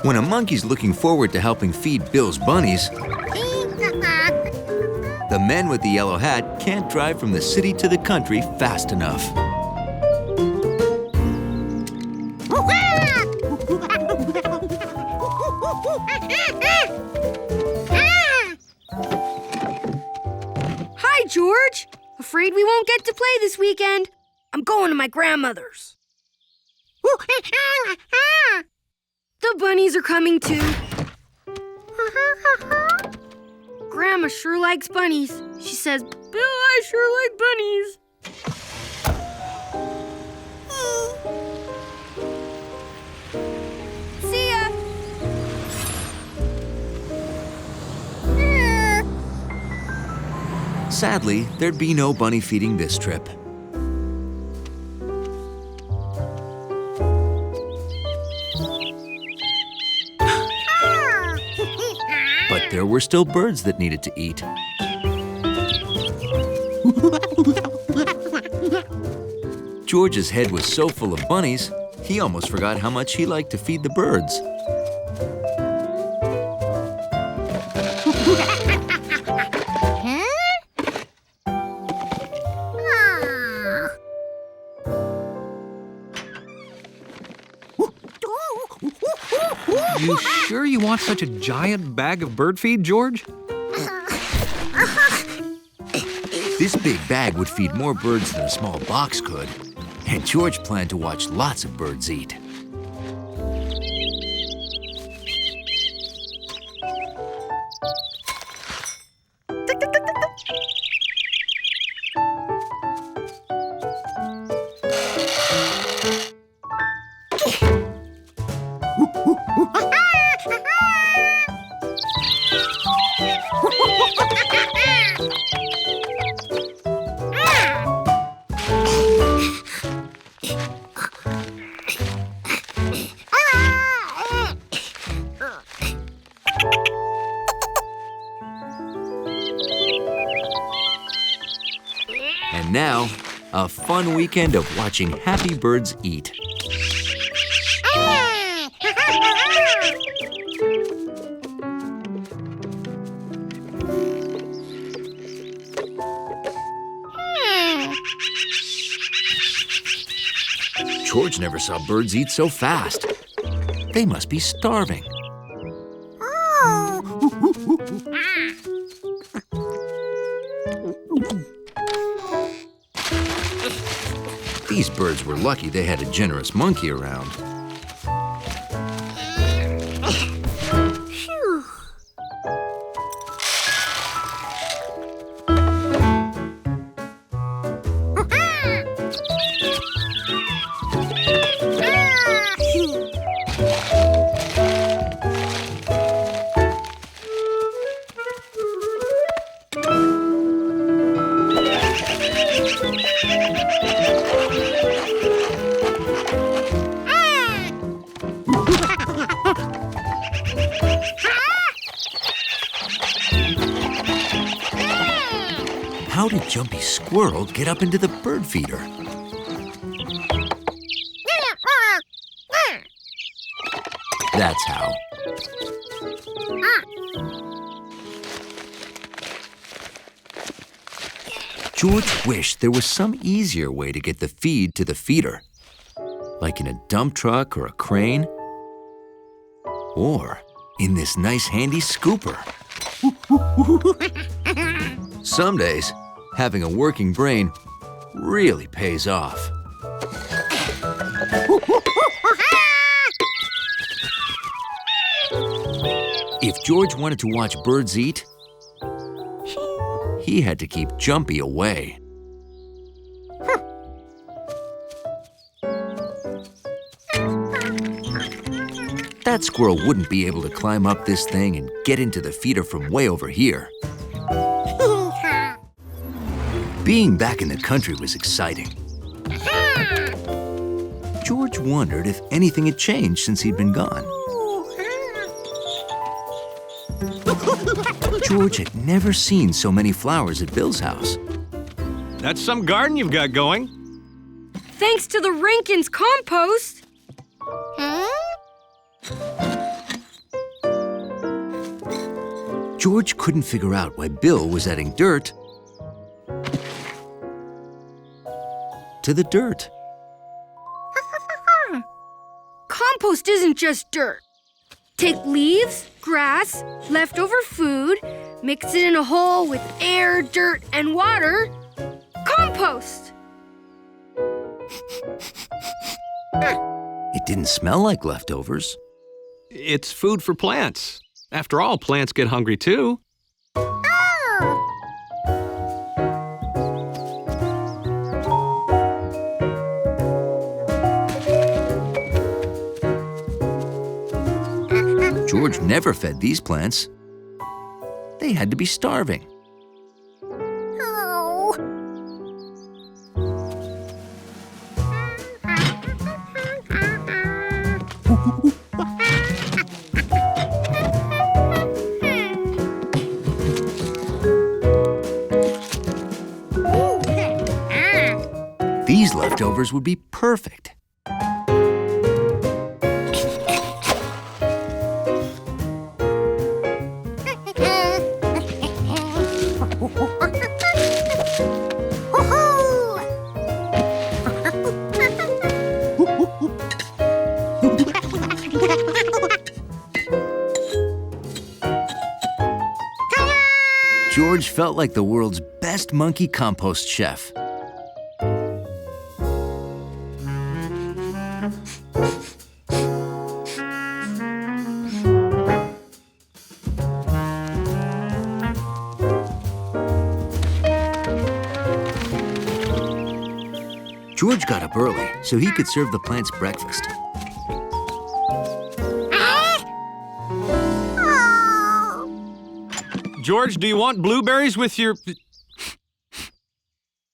When a monkey's looking forward to helping feed Bill's bunnies, the men with the yellow hat can't drive from the city to the country fast enough. Hi, George. Afraid we won't get to play this weekend. I'm going to my grandmother's. The bunnies are coming too. Grandma sure likes bunnies. She says, Bill, I sure like bunnies. See ya. Sadly, there'd be no bunny feeding this trip. But there were still birds that needed to eat. George's head was so full of bunnies, he almost forgot how much he liked to feed the birds. You sure you want such a giant bag of bird feed, George? This big bag would feed more birds than a small box could, and George planned to watch lots of birds eat. And now, a fun weekend of watching happy birds eat. George never saw birds eat so fast. They must be starving. These birds were lucky they had a generous monkey around. How did Jumpy Squirrel get up into the bird feeder? That's how. George wished there was some easier way to get the feed to the feeder, like in a dump truck or a crane, or in this nice handy scooper. Some days, having a working brain really pays off. If George wanted to watch birds eat, he had to keep Jumpy away. That squirrel wouldn't be able to climb up this thing and get into the feeder from way over here. Being back in the country was exciting. George wondered if anything had changed since he'd been gone. George had never seen so many flowers at Bill's house. That's some garden you've got going. Thanks to the Rankin's compost. George couldn't figure out why Bill was adding dirt to the dirt. Compost isn't just dirt. Take leaves, grass, leftover food, mix it in a hole with air, dirt, and water. Compost! It didn't smell like leftovers. It's food for plants. After all, plants get hungry too. George never fed these plants. They had to be starving. These leftovers would be perfect. George felt like the world's best monkey compost chef. George got up early so he could serve the plants breakfast. George, do you want blueberries with your...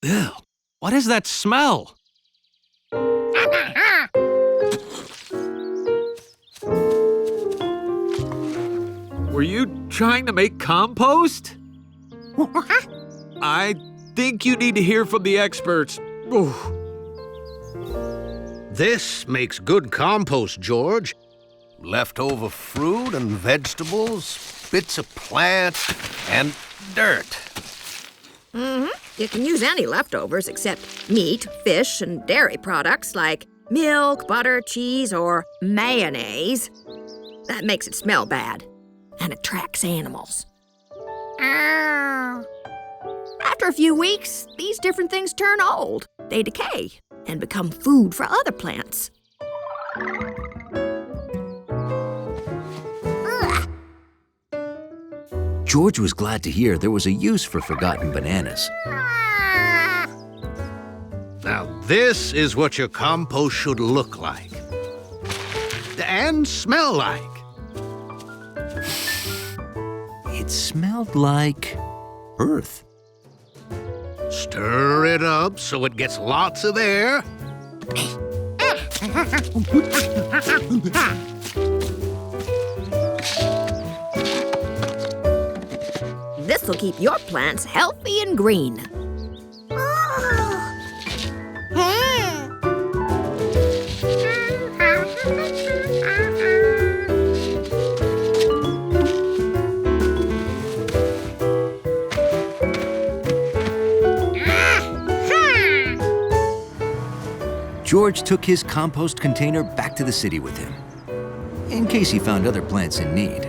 Ew, what is that smell? Were you trying to make compost? I think you need to hear from the experts. Ooh. This makes good compost, George. Leftover fruit and vegetables, bits of plant, and dirt. You can use any leftovers except meat, fish, and dairy products like milk, butter, cheese, or mayonnaise. That makes it smell bad and attracts animals. After a few weeks, these different things turn old. They decay and become food for other plants. George was glad to hear there was a use for forgotten bananas. Now, this is what your compost should look like. And smell like. It smelled like earth. Stir it up so it gets lots of air. This will keep your plants healthy and green. George took his compost container back to the city with him, in case he found other plants in need.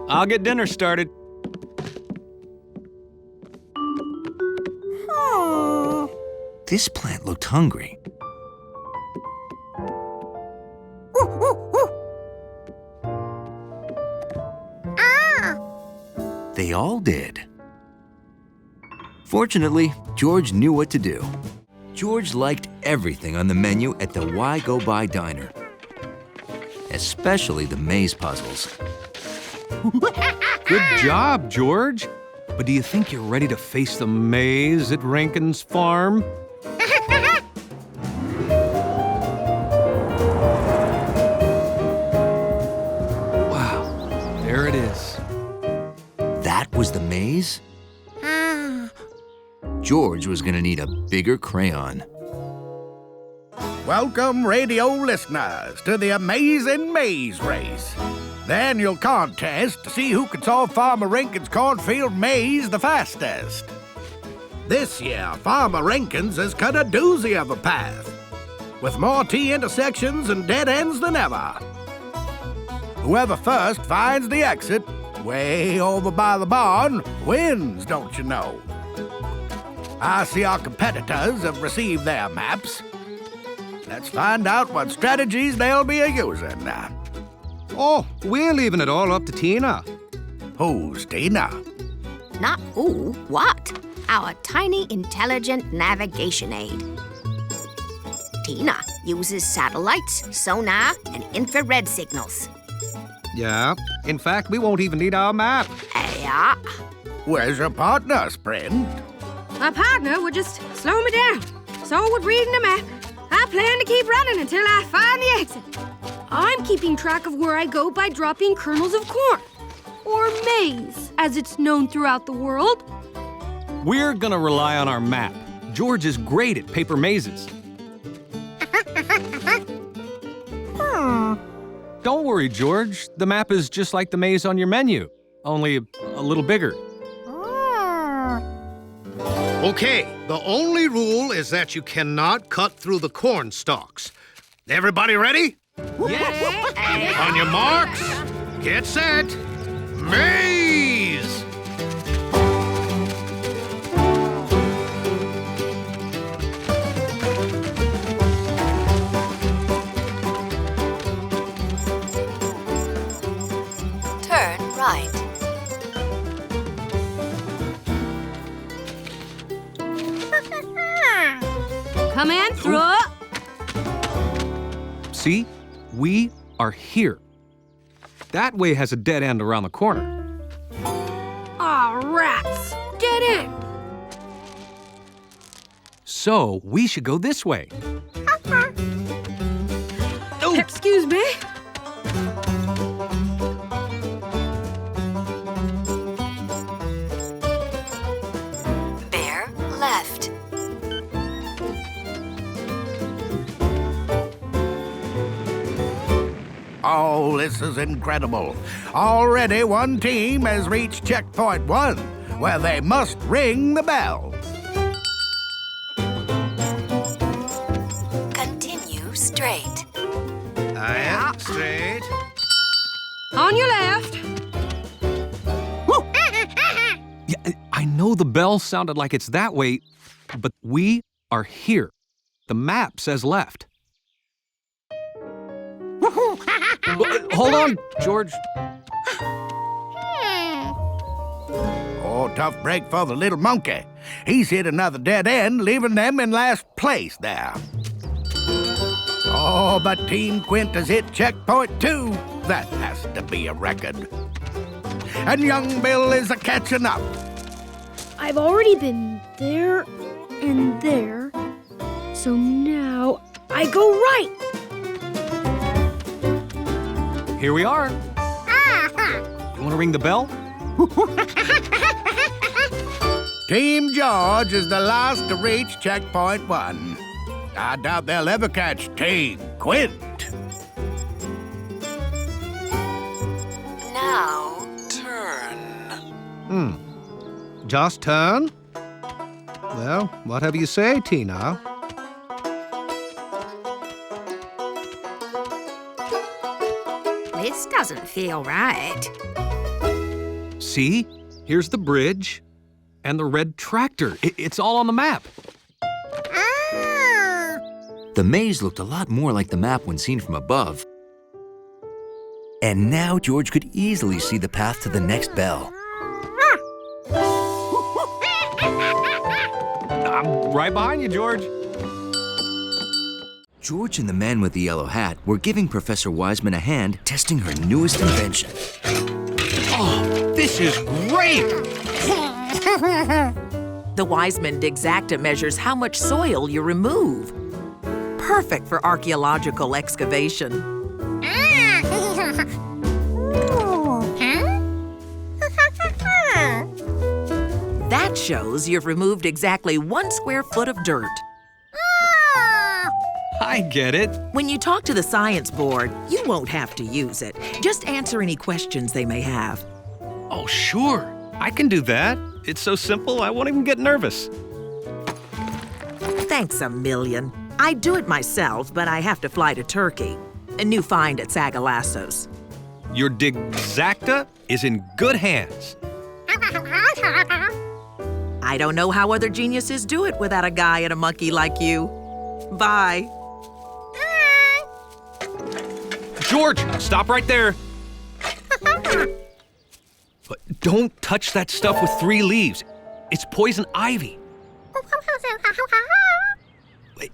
I'll get dinner started. This plant looked hungry. They all did. Fortunately, George knew what to do. George liked everything on the menu at the Why Go By diner, especially the maze puzzles. Good job, George. But do you think you're ready to face the maze at Rankin's farm? Wow, there it is. That was the maze? George was gonna need a bigger crayon. Welcome, radio listeners, to the amazing maze race. Then you'll contest to see who can solve Farmer Rankin's cornfield maze the fastest. This year, Farmer Rankin's has cut a doozy of a path, with more T-intersections and dead ends than ever. Whoever first finds the exit, way over by the barn, wins, don't you know? I see our competitors have received their maps. Let's find out what strategies they'll be using. Oh, we're leaving it all up to Tina. Who's Tina? Not who, what? Our tiny, intelligent navigation aid. Tina uses satellites, sonar, and infrared signals. Yeah, in fact, we won't even need our map. Yeah. Where's your partner, Sprint? My partner would just slow me down. So would reading the map. I plan to keep running until I find the exit. I'm keeping track of where I go by dropping kernels of corn. Or maize, as it's known throughout the world. We're gonna rely on our map. George is great at paper mazes. Don't worry, George. The map is just like the maze on your menu, only a little bigger. Okay, the only rule is that you cannot cut through the corn stalks. Everybody ready? Yes! On your marks, get set, maze! Turn right. Come in through. See? We are here. That way has a dead end around the corner. Aw, rats. Dead end. So we should go this way. Excuse me. Bear left. Oh, this is incredible. Already one team has reached checkpoint 1, where they must ring the bell. Continue straight. I am straight. On your left. Yeah, I know the bell sounded like it's that way, but we are here. The map says left. Hold on, George. Oh, tough break for the little monkey. He's hit another dead end, leaving them in last place there. Oh, but Team Quint has hit checkpoint 2. That has to be a record. And young Bill is a-catching up. I've already been there and there. So now I go right. Here we are. You want to ring the bell? Team George is the last to reach checkpoint 1. I doubt they'll ever catch Team Quint. Now turn. Just turn? Well, whatever you say, Tina. This doesn't feel right. See? Here's the bridge and the red tractor. It's all on the map. The maze looked a lot more like the map when seen from above. And now George could easily see the path to the next bell. I'm right behind you, George. George and the man with the yellow hat were giving Professor Wiseman a hand testing her newest invention. Oh, this is great! The Wiseman Exacta measures how much soil you remove. Perfect for archaeological excavation. That shows you've removed exactly 1 square foot of dirt. I get it. When you talk to the science board, you won't have to use it. Just answer any questions they may have. Oh, sure. I can do that. It's so simple, I won't even get nervous. Thanks a million. I'd do it myself, but I have to fly to Turkey. A new find at Sagalassos. Your Digzacta is in good hands. I don't know how other geniuses do it without a guy and a monkey like you. Bye. George, stop right there. But don't touch that stuff with 3 leaves. It's poison ivy.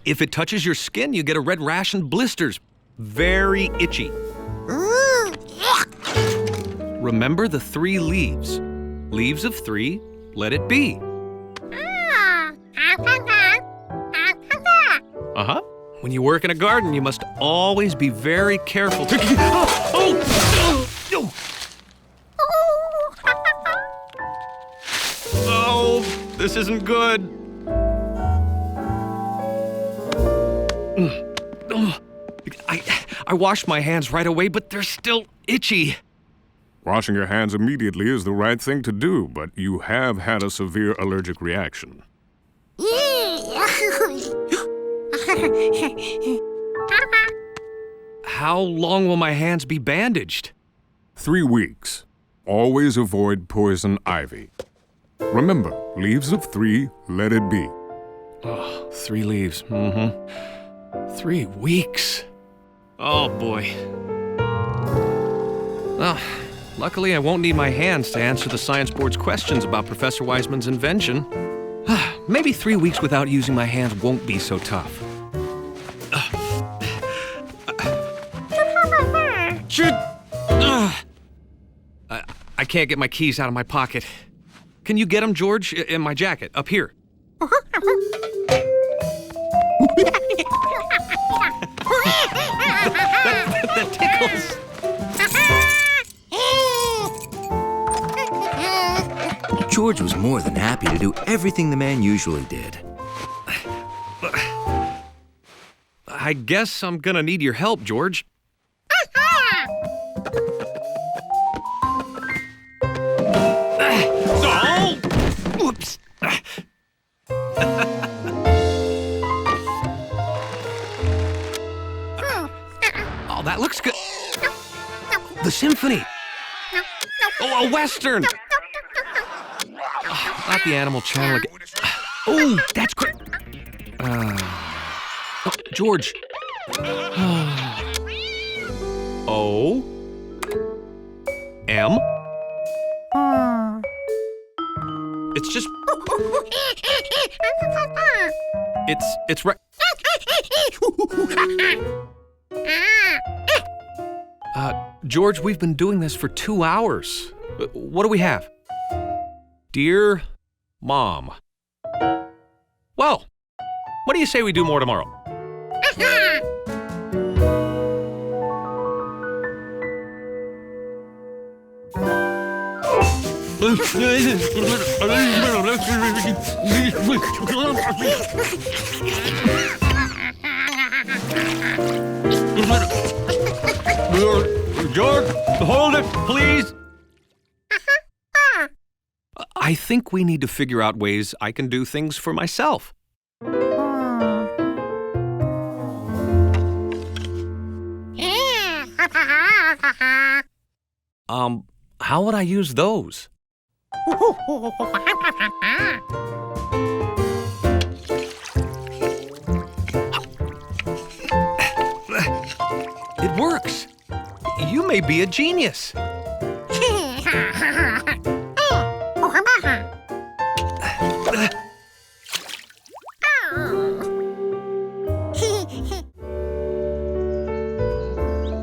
If it touches your skin, you get a red rash and blisters. Very itchy. Remember the 3 leaves. Leaves of 3, let it be. Uh-huh. When you work in a garden, you must always be very careful to... Oh, this isn't good. I washed my hands right away, but they're still itchy. Washing your hands immediately is the right thing to do, but you have had a severe allergic reaction. How long will my hands be bandaged? 3 weeks. Always avoid poison ivy. Remember, leaves of 3, let it be. Oh, 3 leaves. 3 weeks. Oh, boy. Well, luckily I won't need my hands to answer the science board's questions about Professor Wiseman's invention. Maybe 3 weeks without using my hands won't be so tough. I can't get my keys out of my pocket. Can you get them, George? In my jacket, up here. that tickles. George was more than happy to do everything the man usually did. I guess I'm gonna need your help, George. Oh! Whoops. Oh, that looks good. The symphony. Oh, a western. Not the Animal Channel again. Oh, that's great. Oh, George. O. M. It's just... It's right... George, we've been doing this for 2 hours. What do we have? Dear Mom. Well, what do you say we do more tomorrow? George, hold it, please. I think we need to figure out ways I can do things for myself. How would I use those? It works. You may be a genius.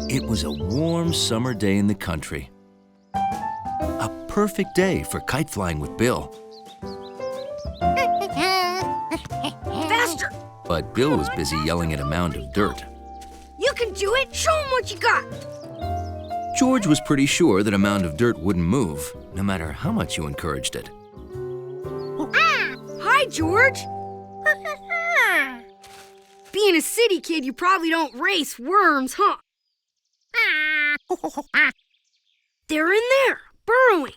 It was a warm summer day in the country. A perfect day for kite flying with Bill. Faster! But Bill was busy yelling at a mound of dirt. You can do it! Show him what you got! George was pretty sure that a mound of dirt wouldn't move, no matter how much you encouraged it. Hi, George! Being a city kid, you probably don't race worms, huh? They're in there, burrowing.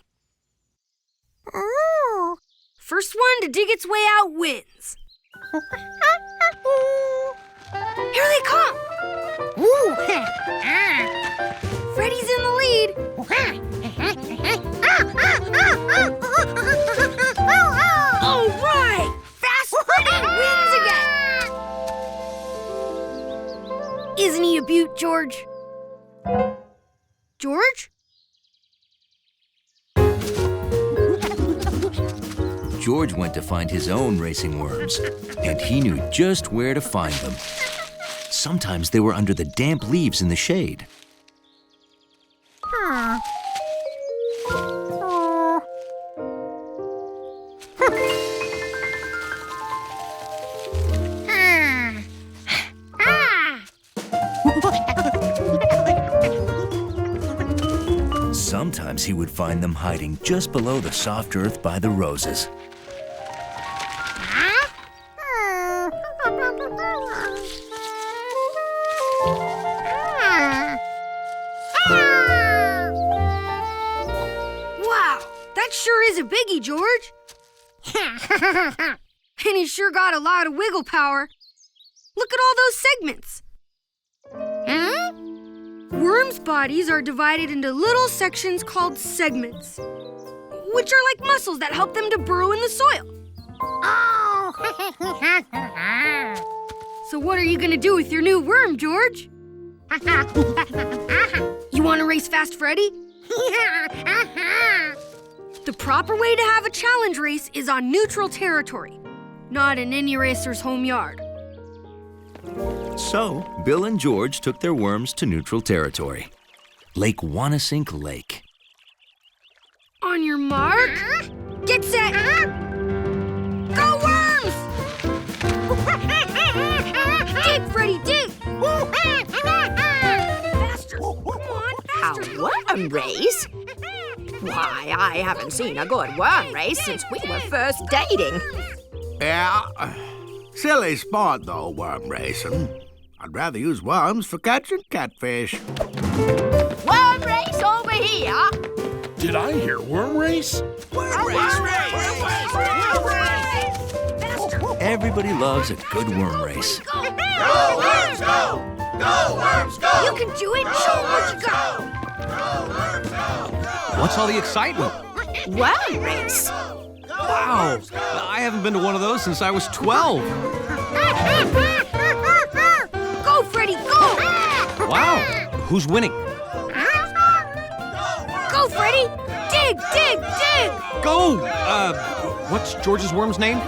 First one to dig its way out wins. Here they come! Freddy's in the lead. All right! Fast Freddy wins again! Isn't he a beaut, George? George? George went to find his own racing worms, and he knew just where to find them. Sometimes they were under the damp leaves in the shade. Sometimes he would find them hiding just below the soft earth by the roses. Wow, that sure is a biggie, George. And he sure got a lot of wiggle power. Look at all those segments. Worms' bodies are divided into little sections called segments, which are like muscles that help them to burrow in the soil. So what are you gonna do with your new worm, George? You wanna race Fast Freddy? The proper way to have a challenge race is on neutral territory, not in any racer's home yard. So, Bill and George took their worms to neutral territory, Lake Wanasink Lake. On your mark, get set, go worms! Dig, Freddy, dig! Faster, come on, faster! A worm race? Why, I haven't seen a good worm race since we were first dating. Yeah, silly sport though, worm racing. I'd rather use worms for catching catfish. Worm race over here! Did I hear worm race? Worm Everybody loves a good worm race. Go worms, go! Go worms, go! You can do it, show 'em what you got! What's all the excitement? Worm race? Wow, I haven't been to one of those since I was 12. Go, Freddy, go! Wow, who's winning? Go, Freddy! Dig, dig, dig! Go! What's George's worm's name?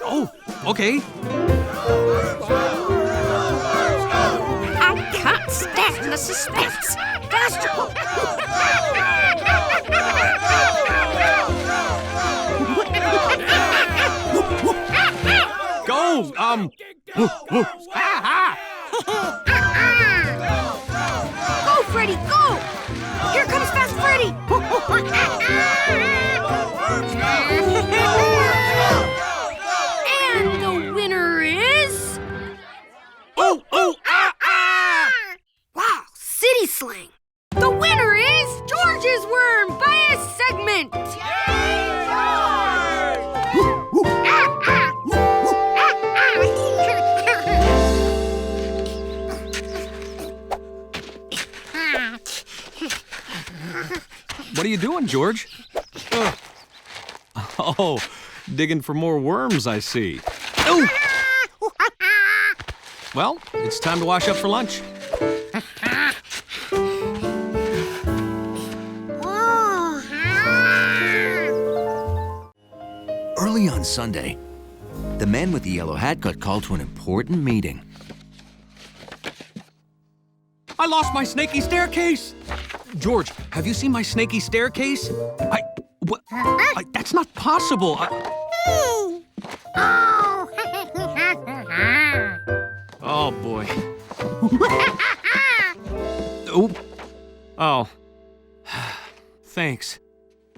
Oh, okay. I can't stand the suspense. Faster! Go! Go, Freddy, go! Here comes Fast Freddy! And the winner is... Wow, city slang! The winner is George's worm by a segment! What are you doing, George? Oh, digging for more worms, I see. Oh! Well, it's time to wash up for lunch. Early on Sunday, the man with the yellow hat got called to an important meeting. I lost my snaky staircase! George, have you seen my snaky staircase? That's not possible. Oh, boy. Oh. Thanks.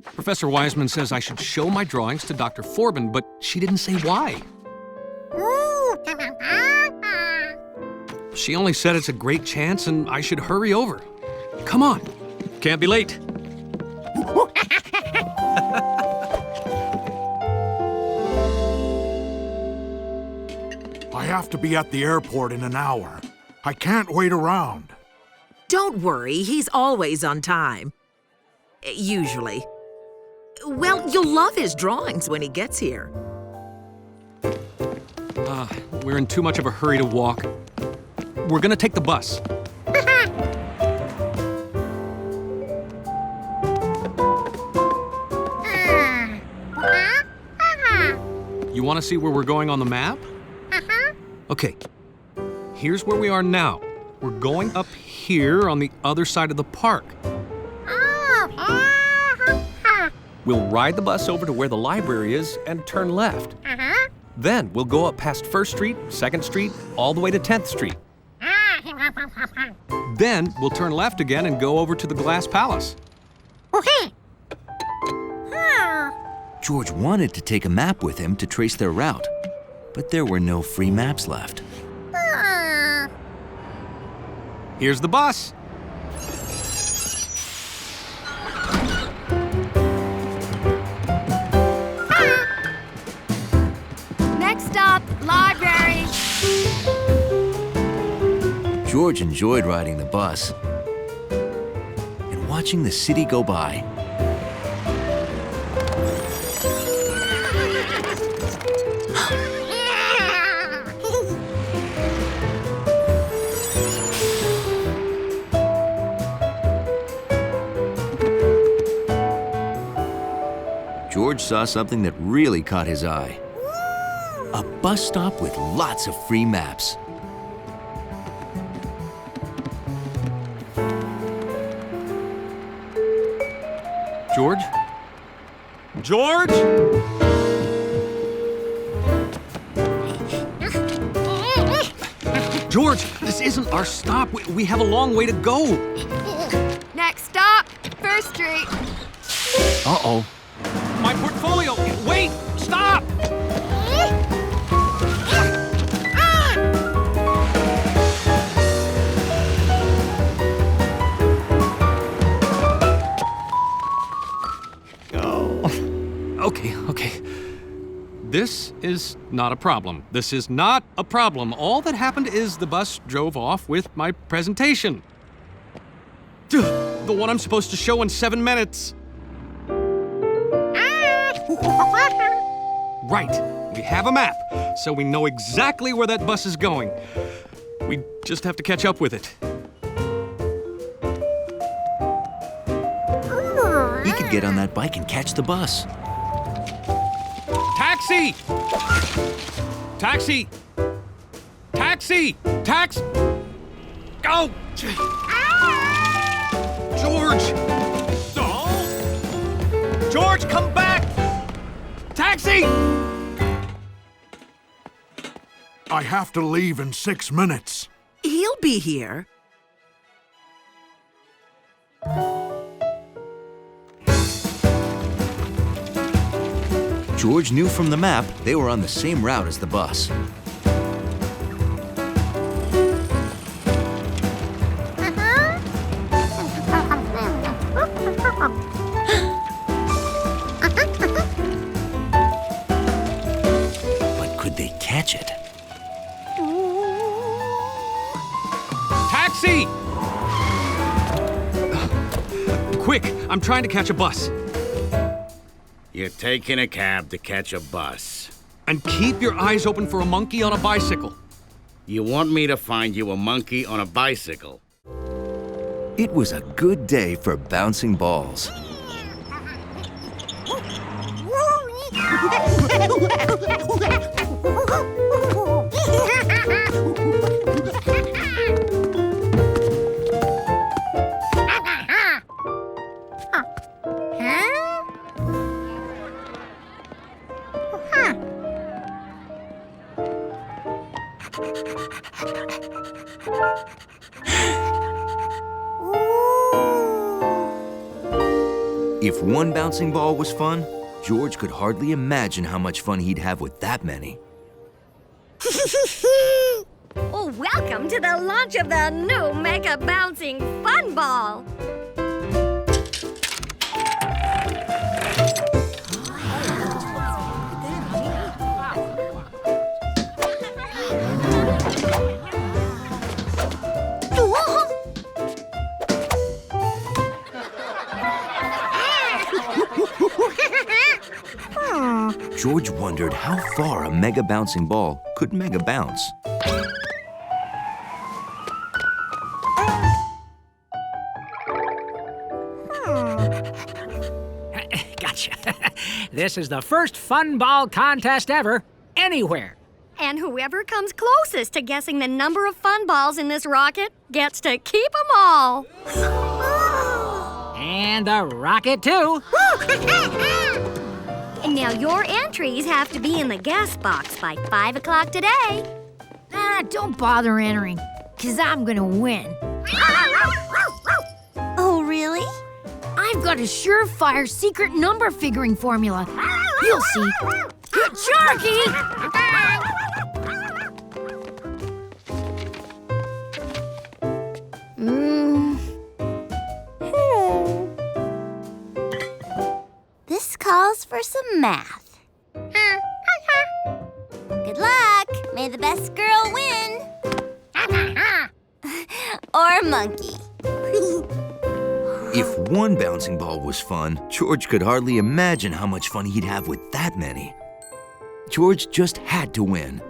Professor Wiseman says I should show my drawings to Dr. Forbin, but she didn't say why. She only said it's a great chance and I should hurry over. Come on. Can't be late. I have to be at the airport in an hour. I can't wait around. Don't worry, he's always on time. Usually. Well, you'll love his drawings when he gets here. We're in too much of a hurry to walk. We're gonna take the bus. You want to see where we're going on the map? Okay, here's where we are now. We're going up here on the other side of the park. We'll ride the bus over to where the library is and turn left. Then we'll go up past 1st Street, 2nd Street, all the way to 10th Street. Then we'll turn left again and go over to the Glass Palace. George wanted to take a map with him to trace their route, but there were no free maps left. Here's the bus. Next stop, library. George enjoyed riding the bus and watching the city go by. George saw something that really caught his eye. A bus stop with lots of free maps. George? George? George, this isn't our stop. We have a long way to go. Next stop, 1st Street. Uh-oh. My portfolio! Wait! Stop! Okay. This is not a problem. This is not a problem. All that happened is the bus drove off with my presentation. The one I'm supposed to show in 7 minutes. Right. We have a map, so we know exactly where that bus is going. We just have to catch up with it. He could get on that bike and catch the bus. Taxi! Taxi! Taxi! Go! George! No! George, come back! Taxi! I have to leave in 6 minutes. He'll be here. George knew from the map they were on the same route as the bus. But could they catch it? Taxi! Quick, I'm trying to catch a bus. You're taking a cab to catch a bus. And keep your eyes open for a monkey on a bicycle. You want me to find you a monkey on a bicycle? It was a good day for bouncing balls. If one bouncing ball was fun, George could hardly imagine how much fun he'd have with that many. Oh, Welcome to the launch of the new Mega Bouncing Fun Ball. George wondered how far a mega bouncing ball could mega bounce. Gotcha. This is the first fun ball contest ever, anywhere. And whoever comes closest to guessing the number of fun balls in this rocket gets to keep them all. And the rocket, too. Now, your entries have to be in the guest box by 5 o'clock today. Don't bother entering, because I'm going to win. Oh, really? I've got a surefire secret number figuring formula. You'll see. Good Sharky! This calls for some math. Good luck. May the best girl win. Or monkey. If one bouncing ball was fun, George could hardly imagine how much fun he'd have with that many. George just had to win.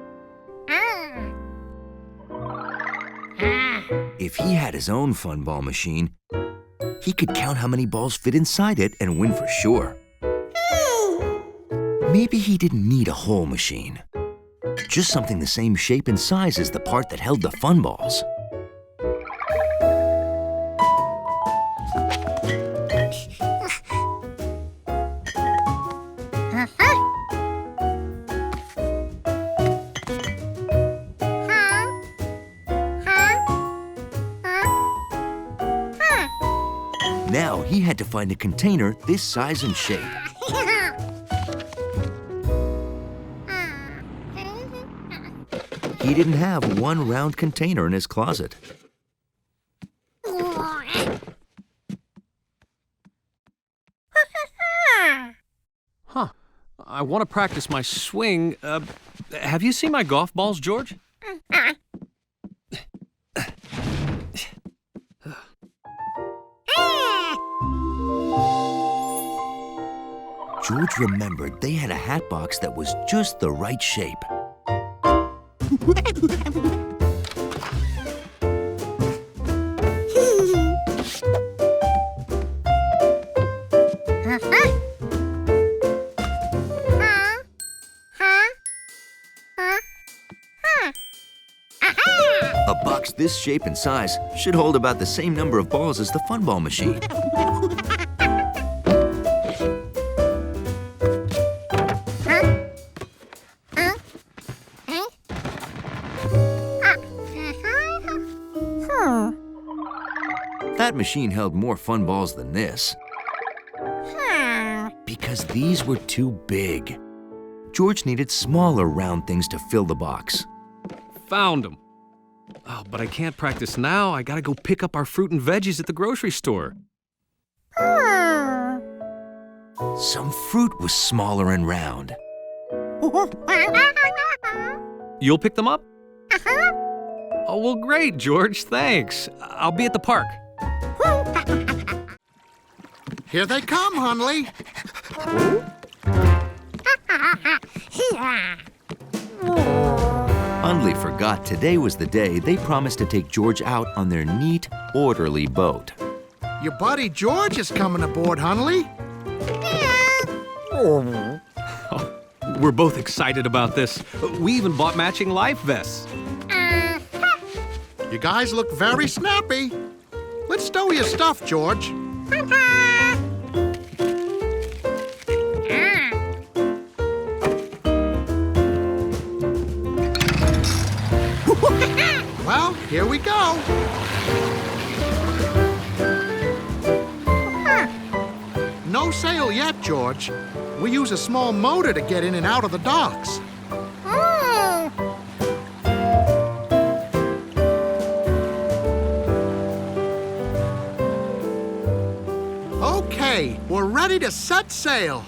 If he had his own fun ball machine, he could count how many balls fit inside it and win for sure. Maybe he didn't need a whole machine. Just something the same shape and size as the part that held the fun balls. Now he had to find a container this size and shape. He didn't have one round container in his closet. Huh. I want to practice my swing. Have you seen my golf balls, George? George remembered they had a hat box that was just the right shape. A box this shape and size should hold about the same number of balls as the fun ball machine. That machine held more fun balls than this. Because these were too big. George needed smaller round things to fill the box. Found them. Oh, but I can't practice now. I gotta go pick up our fruit and veggies at the grocery store. Some fruit was smaller and round. You'll pick them up? Oh, well, great, George. Thanks. I'll be at the park. Here they come, Hunley. Hundley forgot today was the day they promised to take George out on their neat, orderly boat. Your buddy George is coming aboard, Hunley. We're both excited about this. We even bought matching life vests. You guys look very snappy. Let's stow your stuff, George. Well, here we go. No sail yet, George. We use a small motor to get in and out of the docks. We're ready to set sail.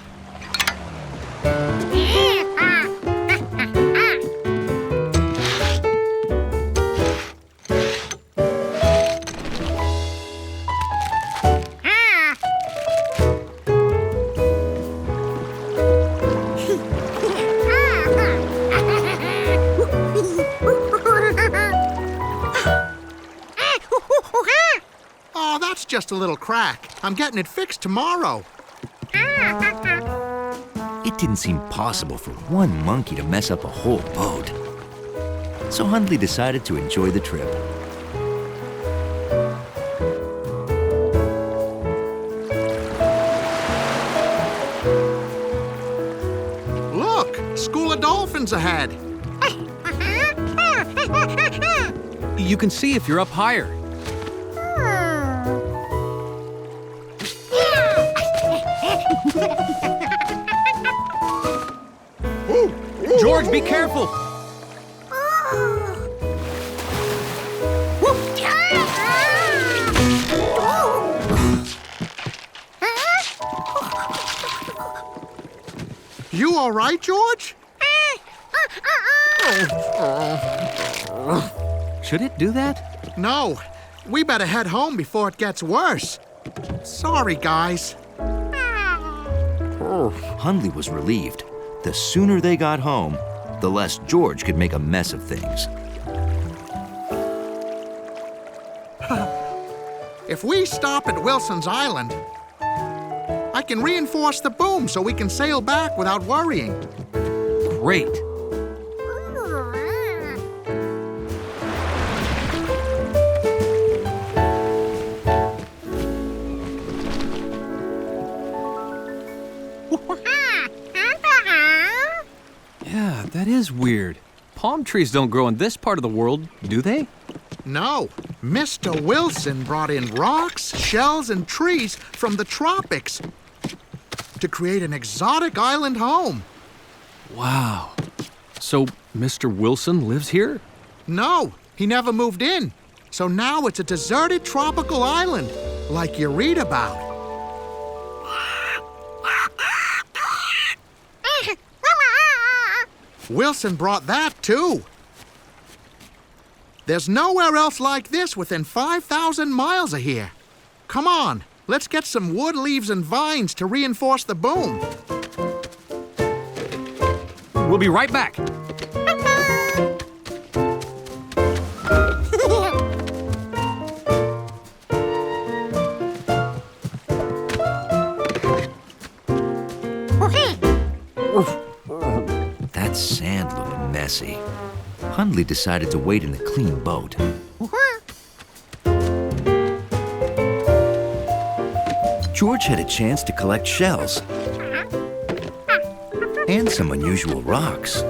Oh, that's just a little crack. I'm getting it fixed tomorrow. It didn't seem possible for one monkey to mess up a whole boat. So Hundley decided to enjoy the trip. Look, school of dolphins ahead. You can see if you're up higher. George, be careful! You all right, George? Should it do that? No. We better head home before it gets worse. Sorry, guys. Hundley was relieved. The sooner they got home, the less George could make a mess of things. If we stop at Wilson's Island, I can reinforce the boom so we can sail back without worrying. Great. Yeah, that is weird. Palm trees don't grow in this part of the world, do they? No. Mr. Wilson brought in rocks, shells, and trees from the tropics to create an exotic island home. Wow. So Mr. Wilson lives here? No, he never moved in. So now it's a deserted tropical island, like you read about. Wilson brought that, too. There's nowhere else like this within 5,000 miles of here. Come on, let's get some wood, leaves, and vines to reinforce the boom. We'll be right back. That sand looked messy. Hundley decided to wait in the clean boat. George had a chance to collect shells and some unusual rocks.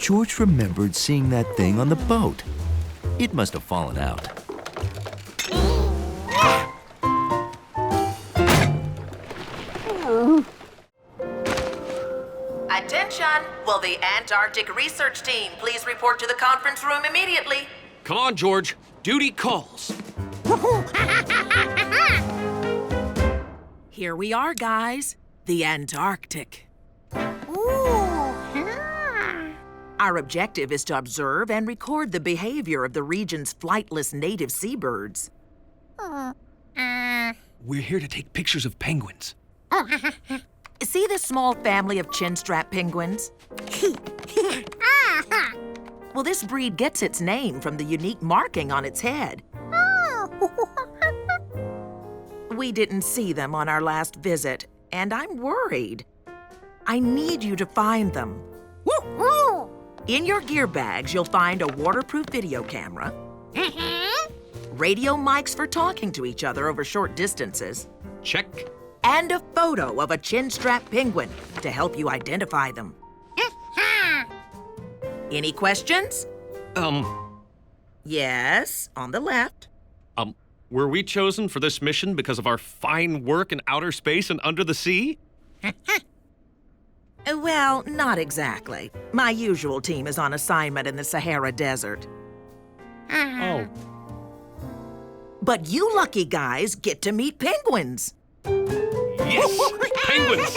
George remembered seeing that thing on the boat. It must have fallen out. Attention! Will the Antarctic research team please report to the conference room immediately? Come on, George. Duty calls. Here we are, guys. The Antarctic. Our objective is to observe and record the behavior of the region's flightless native seabirds. We're here to take pictures of penguins. See this small family of chinstrap penguins? Well, this breed gets its name from the unique marking on its head. We didn't see them on our last visit, and I'm worried. I need you to find them. In your gear bags, you'll find a waterproof video camera, radio mics for talking to each other over short distances. Check. And a photo of a chinstrap penguin to help you identify them. Any questions? Yes, on the left. Were we chosen for this mission because of our fine work in outer space and under the sea? Well, not exactly. My usual team is on assignment in the Sahara Desert. Oh. But you lucky guys get to meet penguins. Yes! Penguins!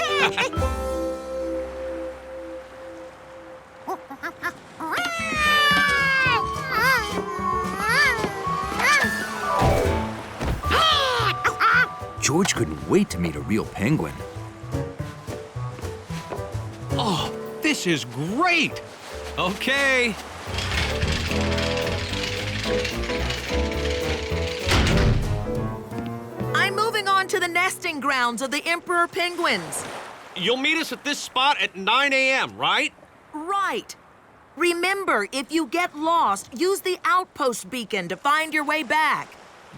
George couldn't wait to meet a real penguin. Oh, this is great! Okay. I'm moving on to the nesting grounds of the emperor penguins. You'll meet us at this spot at 9 a.m., right? Right. Remember, if you get lost, use the outpost beacon to find your way back.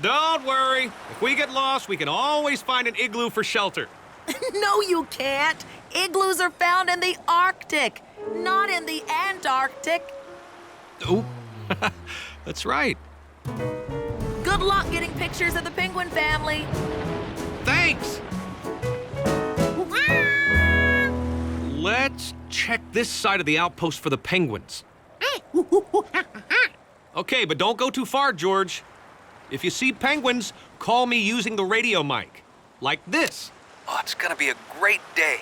Don't worry. If we get lost, we can always find an igloo for shelter. No, you can't. Igloos are found in the Arctic, not in the Antarctic. Oh, that's right. Good luck getting pictures of the penguin family. Thanks. Let's check this side of the outpost for the penguins. Okay, but don't go too far, George. If you see penguins, call me using the radio mic. Like this. Oh, it's gonna be a great day.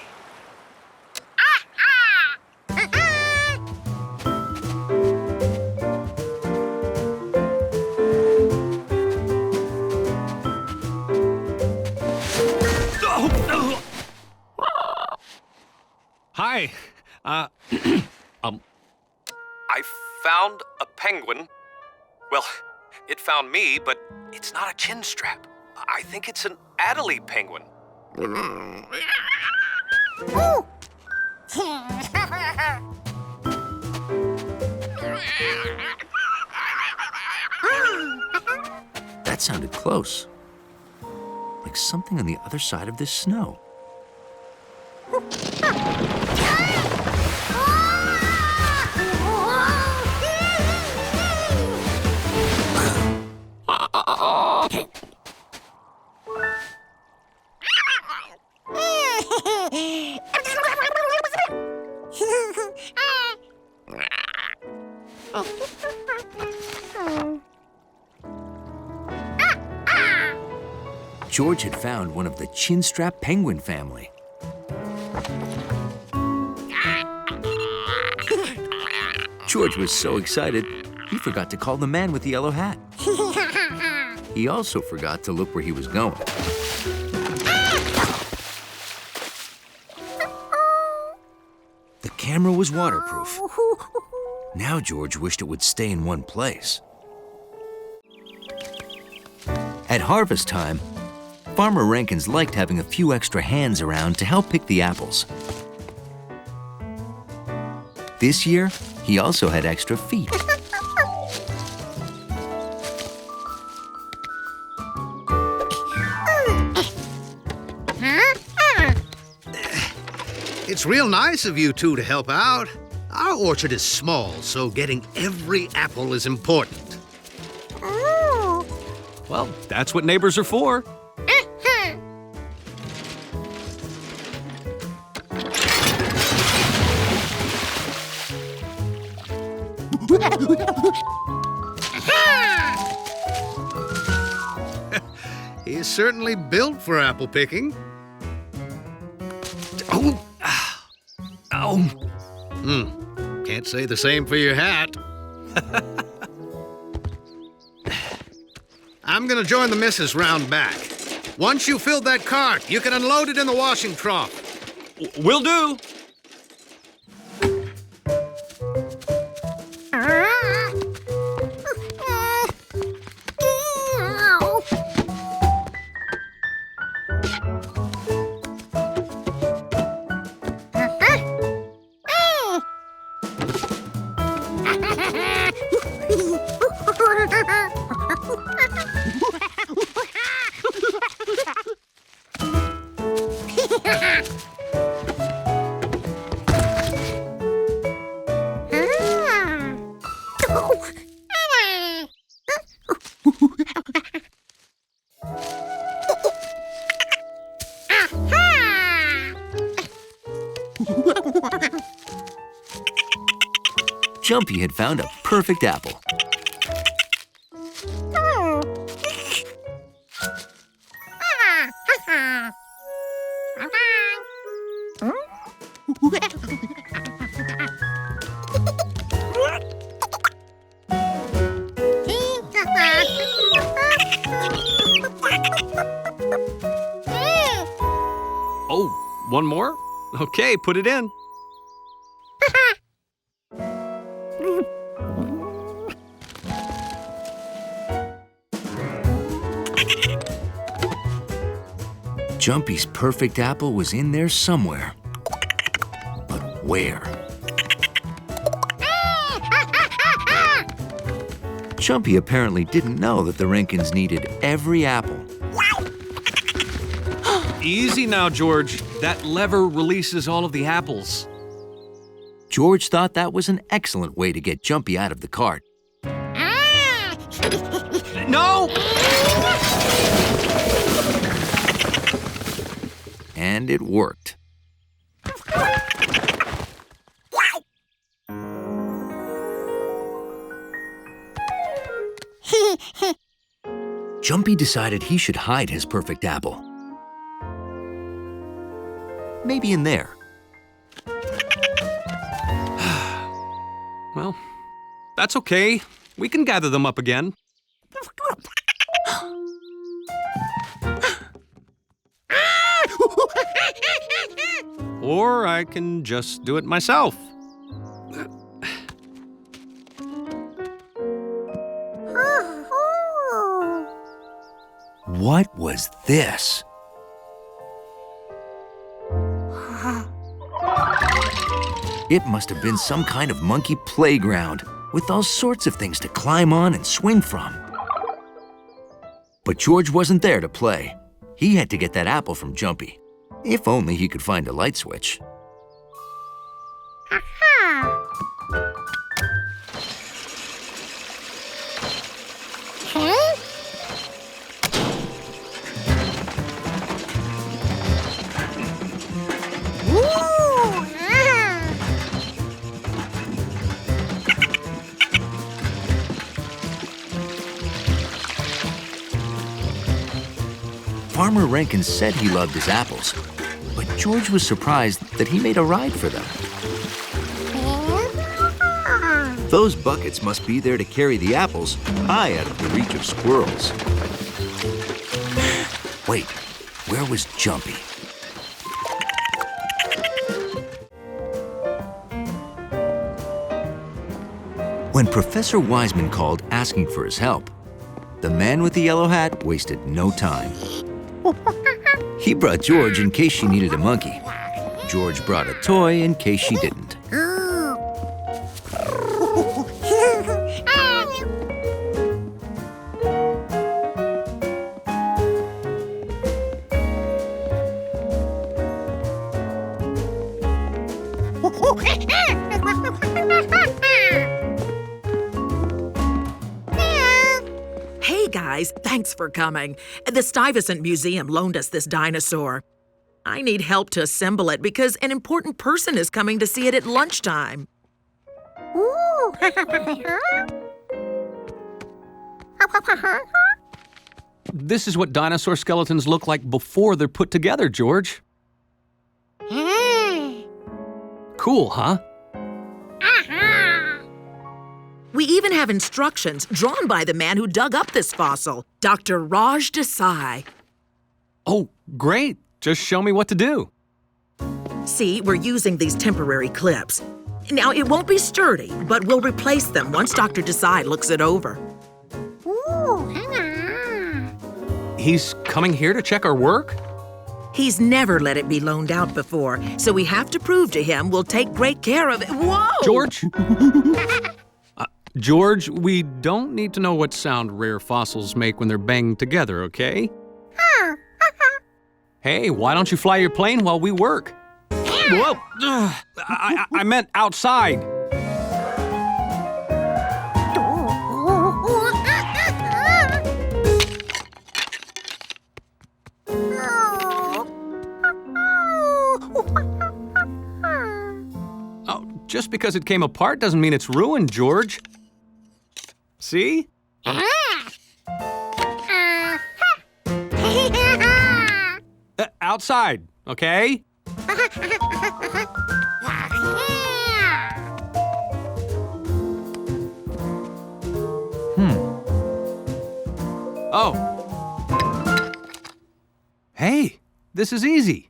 Hi. I found a penguin. Well, it found me, but it's not a chin strap. I think it's an Adelie penguin. That sounded close. Like something on the other side of this snow. George had found one of the chin-strap penguin family. George was so excited, he forgot to call the man with the yellow hat. He also forgot to look where he was going. The camera was waterproof. Now George wished it would stay in one place. At harvest time, Farmer Rankins liked having a few extra hands around to help pick the apples. This year, he also had extra feet. It's real nice of you two to help out. Our orchard is small, so getting every apple is important. Well, that's what neighbors are for. He's certainly built for apple picking. Oh. Can't say the same for your hat. I'm gonna join the missus round back. Once you filled that cart, you can unload it in the washing trough. Will do. Jumpy had found a perfect apple. Oh, one more? Okay, put it in. Jumpy's perfect apple was in there somewhere. But where? Jumpy apparently didn't know that the Rankins needed every apple. Easy now, George. That lever releases all of the apples. George thought that was an excellent way to get Jumpy out of the cart. No! And it worked. Jumpy decided he should hide his perfect apple. Maybe in there. Well, that's okay. We can gather them up again. Or I can just do it myself. What was this? It must have been some kind of monkey playground with all sorts of things to climb on and swing from. But George wasn't there to play. He had to get that apple from Jumpy. If only he could find a light switch. Farmer Rankin said he loved his apples, but George was surprised that he made a ride for them. Those buckets must be there to carry the apples high out of the reach of squirrels. Wait, where was Jumpy? When Professor Wiseman called asking for his help, the man with the yellow hat wasted no time. He brought George in case she needed a monkey. George brought a toy in case she didn't. Hey guys, thanks for coming. The Stuyvesant Museum loaned us this dinosaur. I need help to assemble it because an important person is coming to see it at lunchtime. This is what dinosaur skeletons look like before they're put together, George. Cool, huh? We even have instructions drawn by the man who dug up this fossil, Dr. Raj Desai. Oh, great. Just show me what to do. See, we're using these temporary clips. Now, it won't be sturdy, but we'll replace them once Dr. Desai looks it over. He's coming here to check our work? He's never let it be loaned out before, so we have to prove to him we'll take great care of it. Whoa! George? George, we don't need to know what sound rare fossils make when they're banged together, okay? Hey, why don't you fly your plane while we work? Whoa! I meant outside. Just because it came apart doesn't mean it's ruined, George. See? Outside, okay? Oh. Hey, this is easy.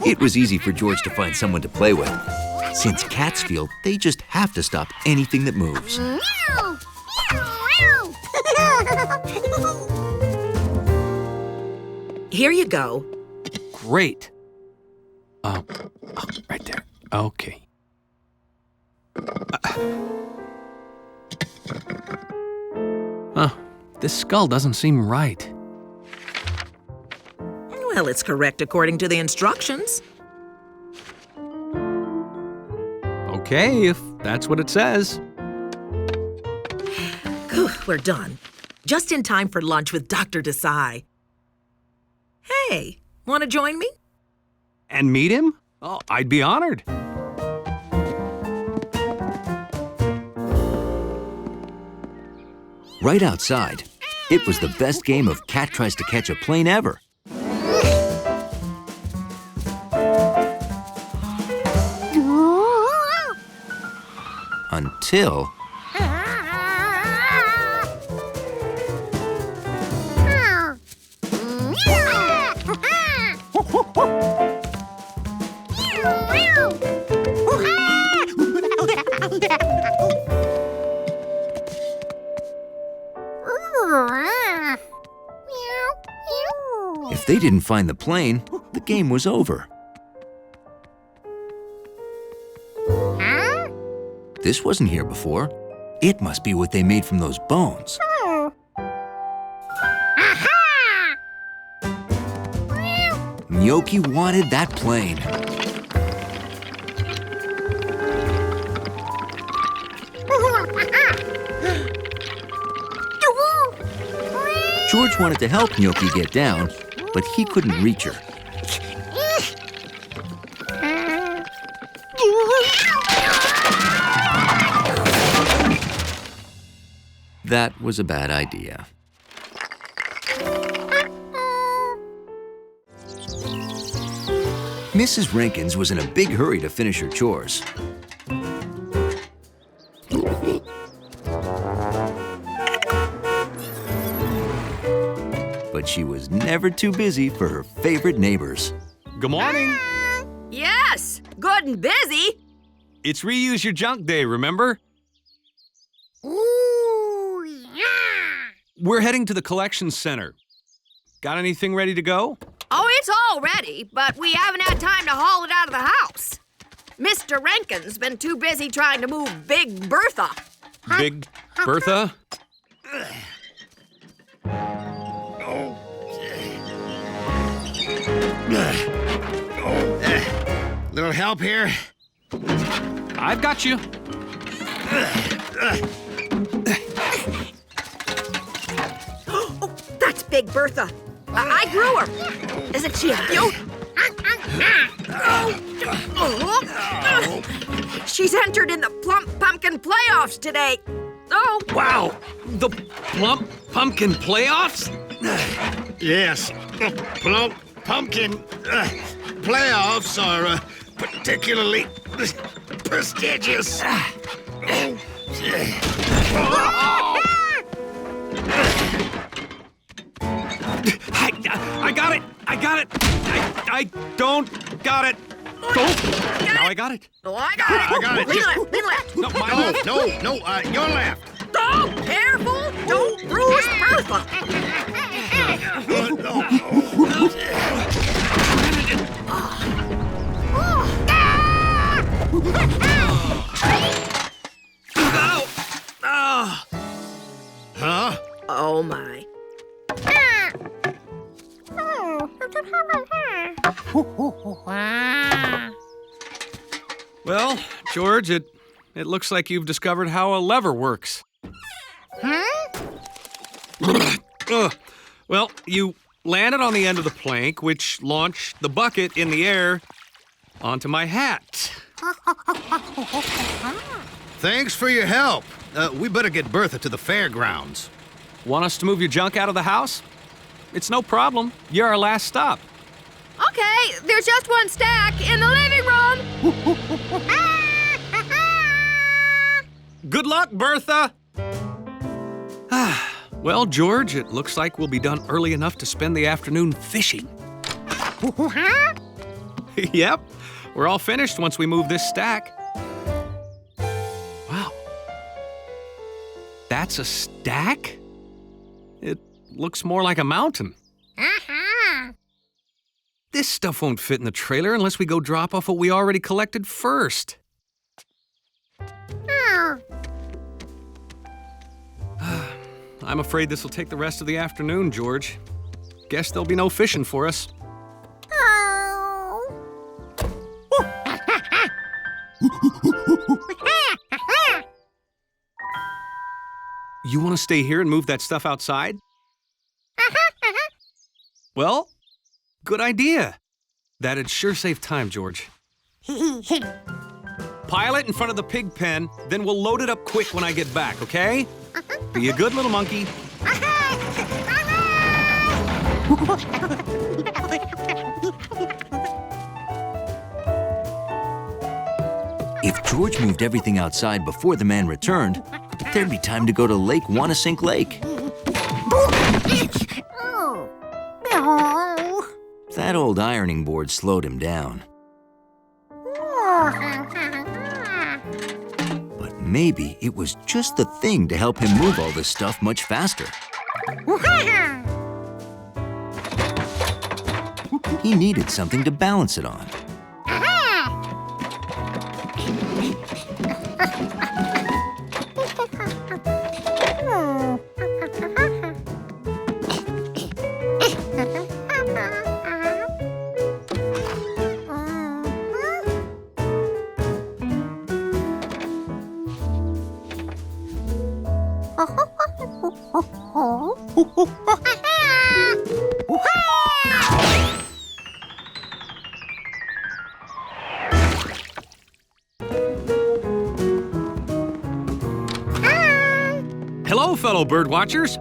It was easy for George to find someone to play with. Since cats feel they just have to stop anything that moves. Here you go. Great. Oh, right there. Okay. This skull doesn't seem right. Well, it's correct according to the instructions. Okay, if that's what it says. We're done. Just in time for lunch with Dr. Desai. Hey, want to join me? And meet him? Oh, I'd be honored. Right outside, it was the best game of Cat Tries to Catch a Plane ever. Until... If they didn't find the plane, the game was over. This wasn't here before. It must be what they made from those bones. Gnocchi wanted that plane. George wanted to help Gnocchi get down, but he couldn't reach her. That was a bad idea. Mrs. Rankins was in a big hurry to finish her chores. But she was never too busy for her favorite neighbors. Good morning. Yes, good and busy. It's Reuse Your Junk Day, remember? Ooh, yeah. We're heading to the collection center. Got anything ready to go? Oh, it's all ready, but we haven't had time to haul it out of the house. Mr. Rankin's been too busy trying to move Big Bertha. Big Bertha? Little help here? I've got you. Oh, that's Big Bertha. I grew her. Isn't she a beaut? She's entered in the Plump Pumpkin playoffs today. Oh. Wow, the Plump Pumpkin playoffs? Yes, the Plump Pumpkin playoffs are particularly prestigious. I got it! I got it! I don't got it! Don't! Now I got it! Oh, I got it! I got it. Lean left! No, your left. Oh, careful! Don't bruise Bertha! Huh? Oh, my. George, it looks like you've discovered how a lever works. Well, you landed on the end of the plank, which launched the bucket in the air onto my hat. Thanks for your help. We better get Bertha to the fairgrounds. Want us to move your junk out of the house? It's no problem. You're our last stop. Okay, there's just one stack in the living room. Good luck, Bertha! Well, George, it looks like we'll be done early enough to spend the afternoon fishing. Yep, we're all finished once we move this stack. Wow. That's a stack? It looks more like a mountain. This stuff won't fit in the trailer unless we go drop off what we already collected first. I'm afraid this will take the rest of the afternoon, George. Guess there'll be no fishing for us. You want to stay here and move that stuff outside? Well, good idea. That'd sure save time, George. Pile it in front of the pig pen, then we'll load it up quick when I get back, okay? Be a good little monkey. If George moved everything outside before the man returned, there'd be time to go to Lake Wanasink Lake. That old ironing board slowed him down. But maybe it was just the thing to help him move all this stuff much faster. He needed something to balance it on. Hello, fellow bird watchers.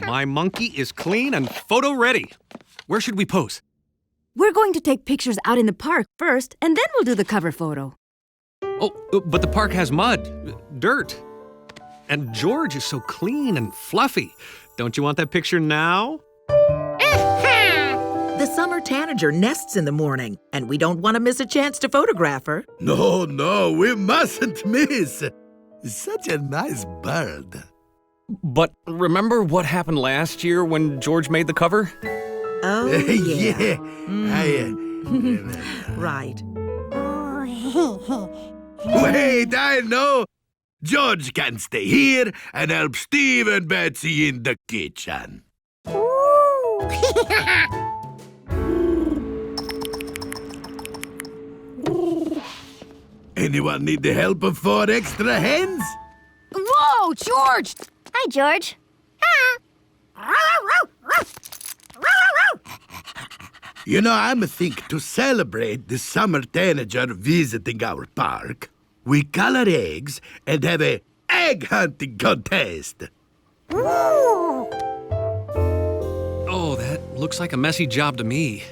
My monkey is clean and photo ready. Where should we pose? We're going to take pictures out in the park first, and then we'll do the cover photo. Oh, but the park has mud, dirt. And George is so clean and fluffy. Don't you want that picture now? The summer tanager nests in the morning, and we don't want to miss a chance to photograph her. No, we mustn't miss. Such a nice bird. But remember what happened last year when George made the cover? Oh, yeah. Right. Wait, I know. George can stay here and help Steve and Betsy in the kitchen. Anyone need the help of 4 extra hens? Whoa, George! Hi, George. You know, I'm think to celebrate the summer tanager visiting our park, we color eggs and have a egg hunting contest. Oh, that looks like a messy job to me.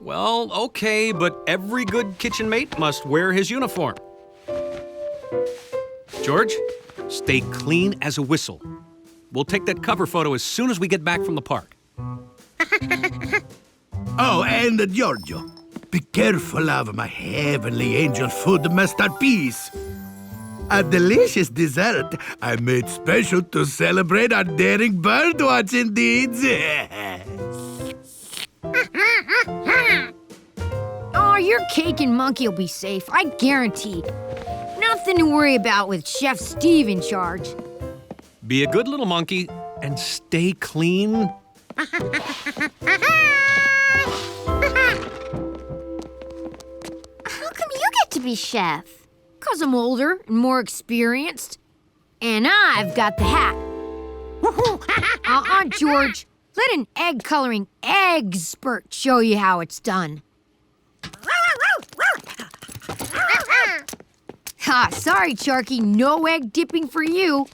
Well, okay, but every good kitchen mate must wear his uniform. George, stay clean as a whistle. We'll take that cover photo as soon as we get back from the park. Oh, and Giorgio, be careful of my heavenly angel food masterpiece. A delicious dessert I made special to celebrate our daring birdwatching deeds. Oh, your cake and monkey will be safe, I guarantee. Nothing to worry about with Chef Steve in charge. Be a good little monkey and stay clean. Ivy, Chef? 'Cause I'm older and more experienced. And I've got the hat. George. Let an egg coloring expert show you how it's done. Sorry, Sharky, no egg dipping for you.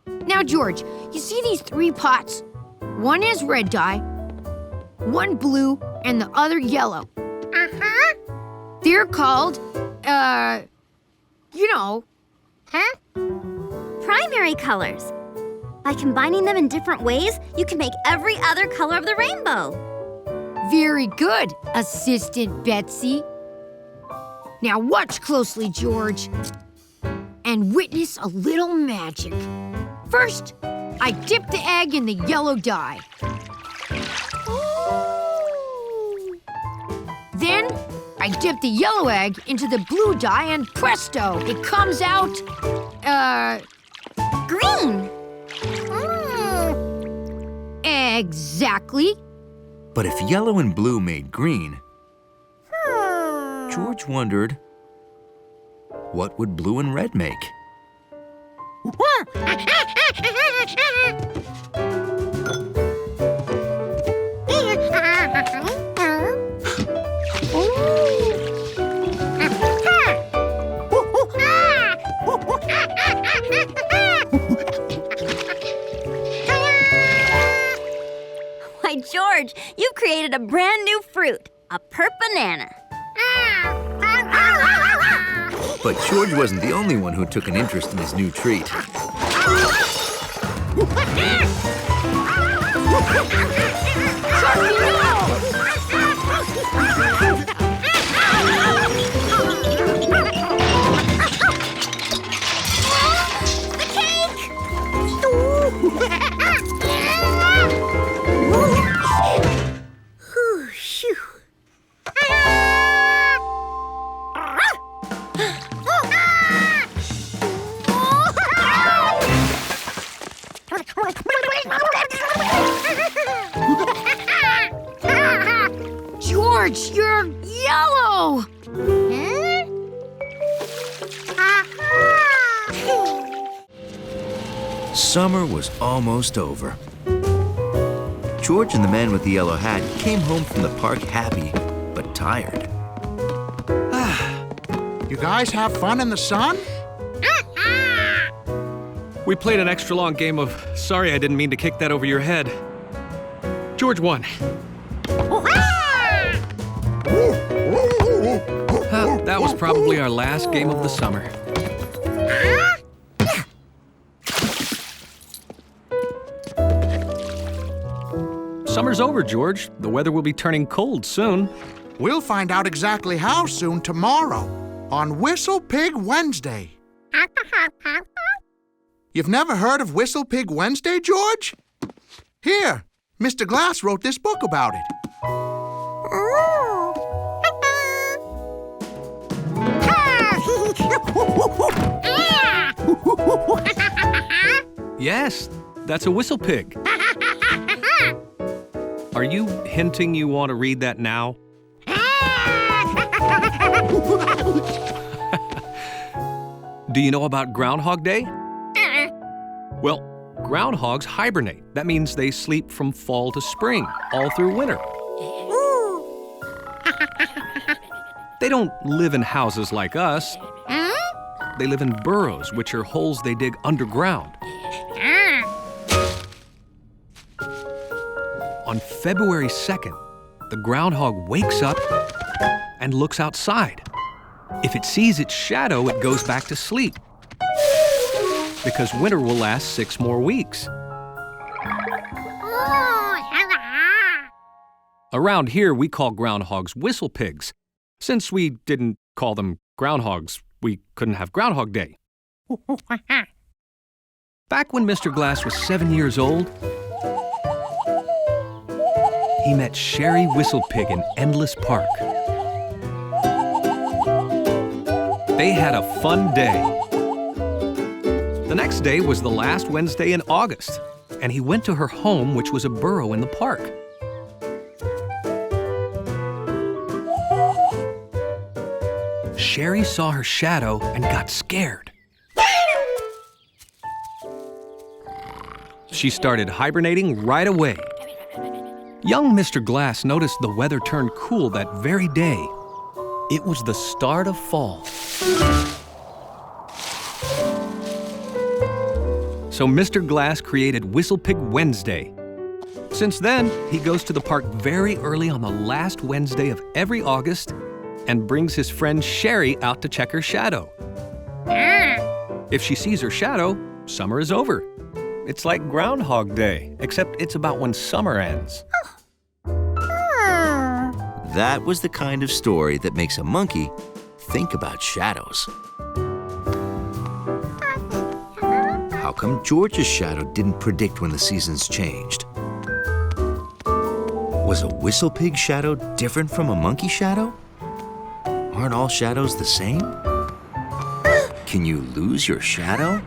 Now, George, you see these 3 pots? One is red dye, one blue, and the other yellow. They're called, Primary colors. By combining them in different ways, you can make every other color of the rainbow. Very good, Assistant Betsy. Now watch closely, George, and witness a little magic. First, I dip the egg in the yellow dye. Then, I dip the yellow egg into the blue dye and presto, it comes out, green. Exactly. But if yellow and blue made green, George wondered, what would blue and red make? Why, George, you've created a brand new fruit, a perp-banana. But George wasn't the only one who took an interest in his new treat. George, you're yellow! Summer was almost over. George and the man with the yellow hat came home from the park happy, but tired. You guys have fun in the sun? We played an extra long game of sorry I didn't mean to kick that over your head. George won. That was probably our last game of the summer. Summer's over, George. The weather will be turning cold soon. We'll find out exactly how soon tomorrow on Whistlepig Wednesday. You've never heard of Whistlepig Wednesday, George? Here, Mr. Glass wrote this book about it. Yes, that's a whistle pig. Are you hinting you want to read that now? Do you know about Groundhog Day? Well, groundhogs hibernate. That means they sleep from fall to spring, all through winter. They don't live in houses like us. They live in burrows, which are holes they dig underground. On February 2nd, the groundhog wakes up and looks outside. If it sees its shadow, it goes back to sleep, because winter will last 6 more weeks. Around here, we call groundhogs whistle pigs. Since we didn't call them groundhogs, we couldn't have Groundhog Day. Back when Mr. Glass was 7 years old, he met Sherry Whistlepig in Endless Park. They had a fun day. The next day was the last Wednesday in August, and he went to her home, which was a burrow in the park. Sherry saw her shadow and got scared. She started hibernating right away. Young Mr. Glass noticed the weather turned cool that very day. It was the start of fall. So Mr. Glass created Whistlepig Wednesday. Since then, he goes to the park very early on the last Wednesday of every August and brings his friend Sherry out to check her shadow. If she sees her shadow, summer is over. It's like Groundhog Day, except it's about when summer ends. That was the kind of story that makes a monkey think about shadows. How come George's shadow didn't predict when the seasons changed? Was a Whistlepig shadow different from a monkey shadow? Aren't all shadows the same? Can you lose your shadow?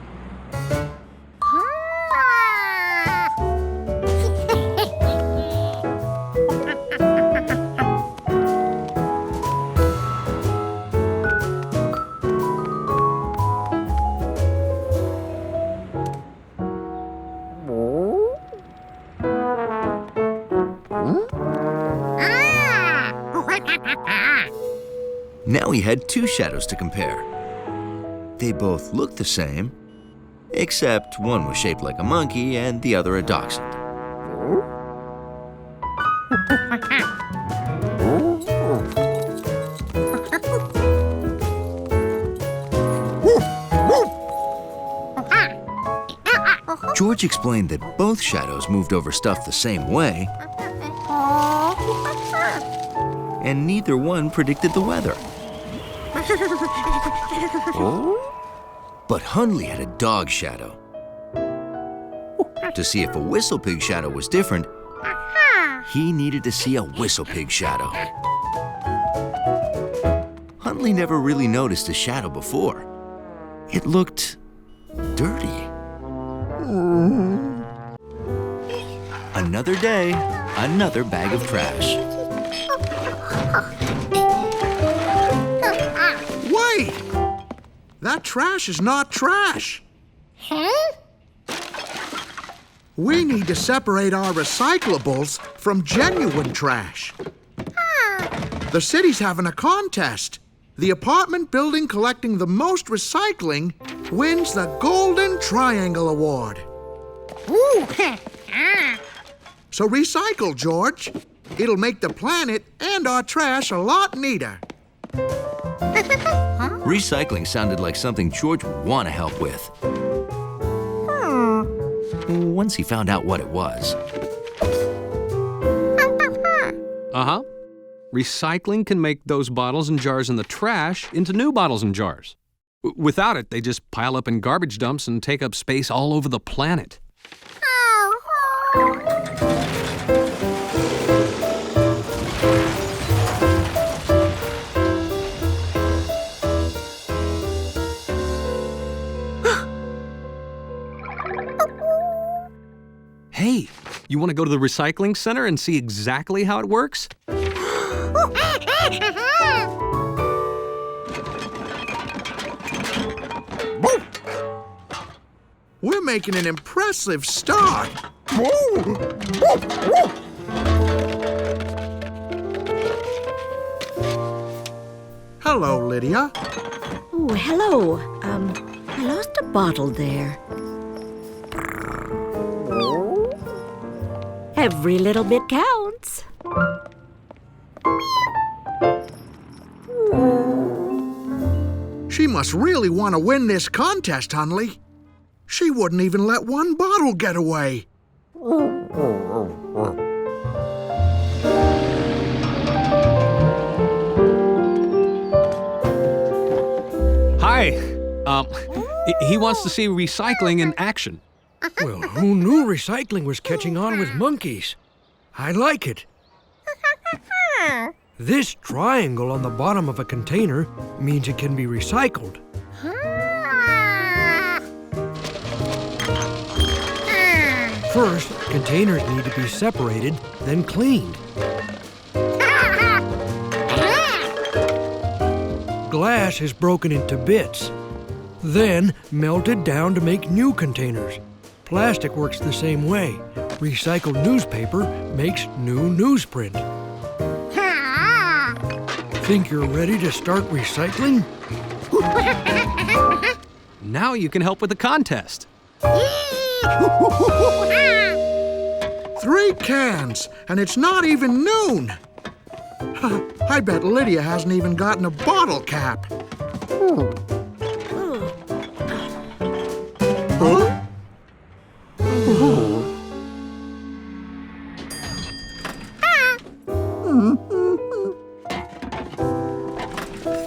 Now he had two shadows to compare. They both looked the same, except one was shaped like a monkey and the other a dachshund. George explained that both shadows moved over stuff the same way, and neither one predicted the weather. But Hundley had a dog shadow. To see if a Whistlepig shadow was different, he needed to see a Whistlepig shadow. Hundley never really noticed a shadow before. It looked dirty. Another day, another bag of trash. Wait! That trash is not trash. Huh? We need to separate our recyclables from genuine trash. The city's having a contest. The apartment building collecting the most recycling wins the Golden Triangle Award. So recycle, George. It'll make the planet and our trash a lot neater. Recycling sounded like something George would want to help with. Once he found out what it was. Uh-huh. Recycling can make those bottles and jars in the trash into new bottles and jars. Without it, they just pile up in garbage dumps and take up space all over the planet. Hey, you want to go to the recycling center and see exactly how it works? We're making an impressive start. Hello, Lydia. Oh, hello. I lost a bottle there. Every little bit counts. She must really want to win this contest, Hundley. She wouldn't even let one bottle get away. Hi. He wants to see recycling in action. Well, who knew recycling was catching on with monkeys? I like it. This triangle on the bottom of a container means it can be recycled. First, containers need to be separated, then cleaned. glass is broken into bits, then melted down to make new containers. Plastic works the same way. Recycled newspaper makes new newsprint. Think you're ready to start recycling? Now you can help with the contest. 3 cans, and it's not even noon. I bet Lydia hasn't even gotten a bottle cap. Huh?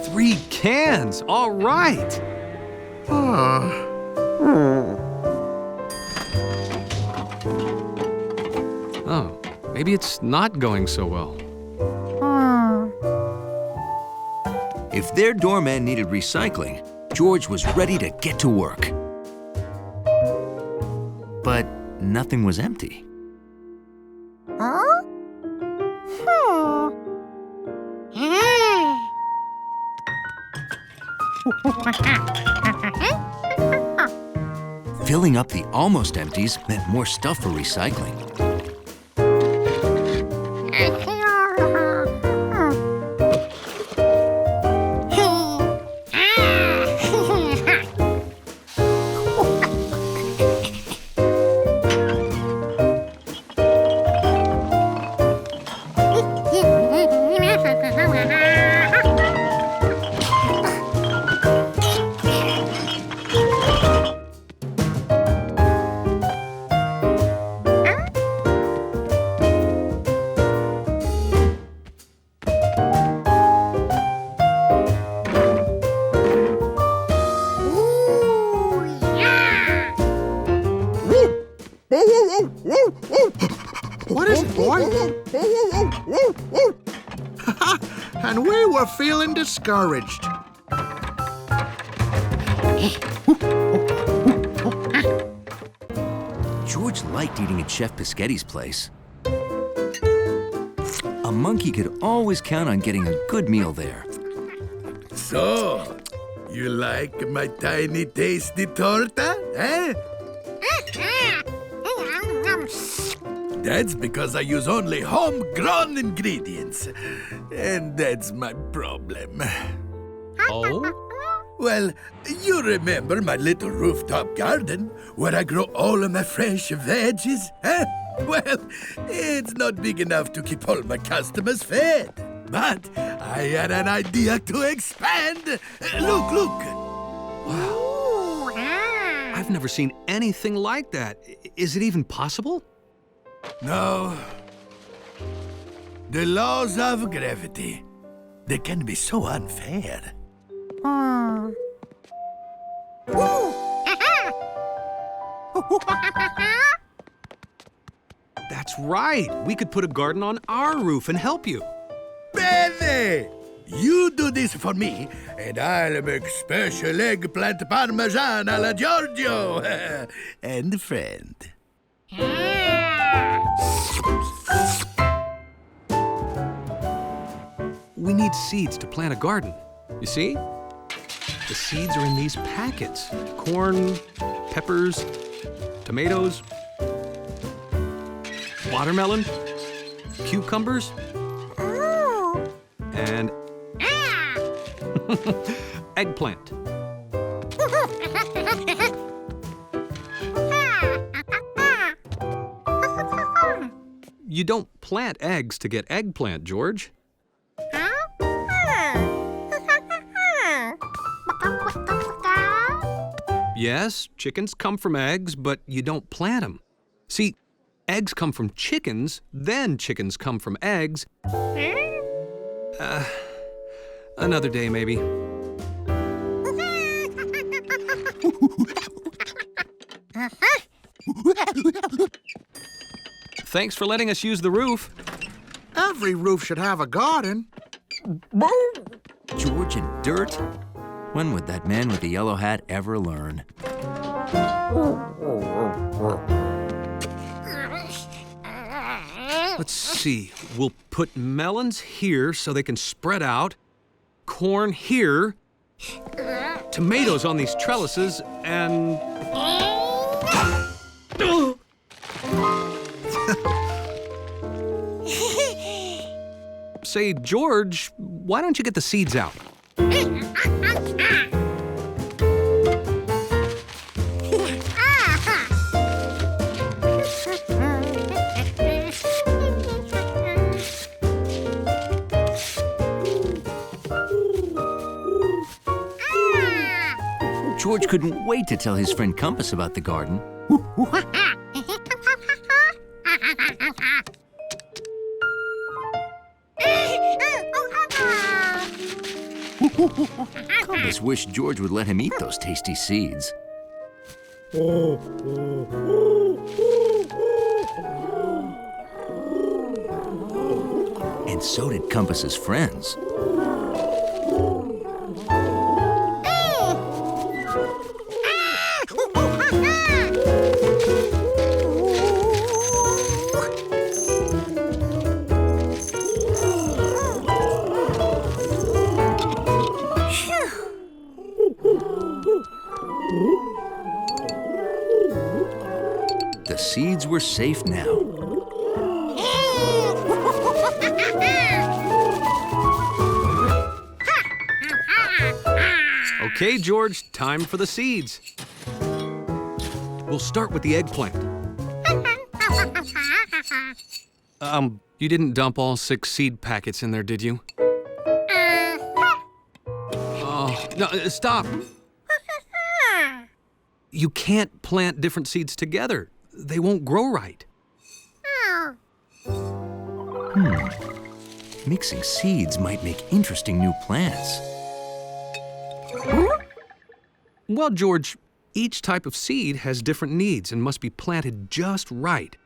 3 cans, all right. Oh, maybe it's not going so well. If their doorman needed recycling, George was ready to get to work. But nothing was empty. Filling up the almost empties meant more stuff for recycling. What is it, boy? And we were feeling discouraged. George liked eating at Chef Pischetti's place. A monkey could always count on getting a good meal there. So, you like my tiny tasty torta, eh? That's because I use only homegrown ingredients. And that's my problem. Oh? Well, you remember my little rooftop garden where I grow all of my fresh veggies, huh? Well, it's not big enough to keep all my customers fed. But I had an idea to expand. Look. Wow. I've never seen anything like that. Is it even possible? No. The laws of gravity, they can be so unfair. That's right. We could put a garden on our roof and help you. Bene! You do this for me, and I'll make special eggplant parmesan alla Giorgio. And friend. We need seeds to plant a garden. You see? The seeds are in these packets. Corn, peppers, tomatoes, watermelon, cucumbers, and eggplant. You don't plant eggs to get eggplant, George. Yes, chickens come from eggs, but you don't plant them. See, eggs come from chickens, then chickens come from eggs. Another day, maybe. Thanks for letting us use the roof. Every roof should have a garden. George and dirt? When would that man with the yellow hat ever learn? Let's see. We'll put melons here so they can spread out, corn here tomatoes on these trellises and... Say, George, why don't you get the seeds out? George couldn't wait to tell his friend Compass about the garden. Compass wished George would let him eat those tasty seeds. And so did Compass's friends. The seeds were safe now. Okay, George, time for the seeds. We'll start with the eggplant. You didn't dump all 6 seed packets in there, did you? Oh, no, stop. You can't plant different seeds together. They won't grow right. Mixing seeds might make interesting new plants. Well, George, each type of seed has different needs and must be planted just right.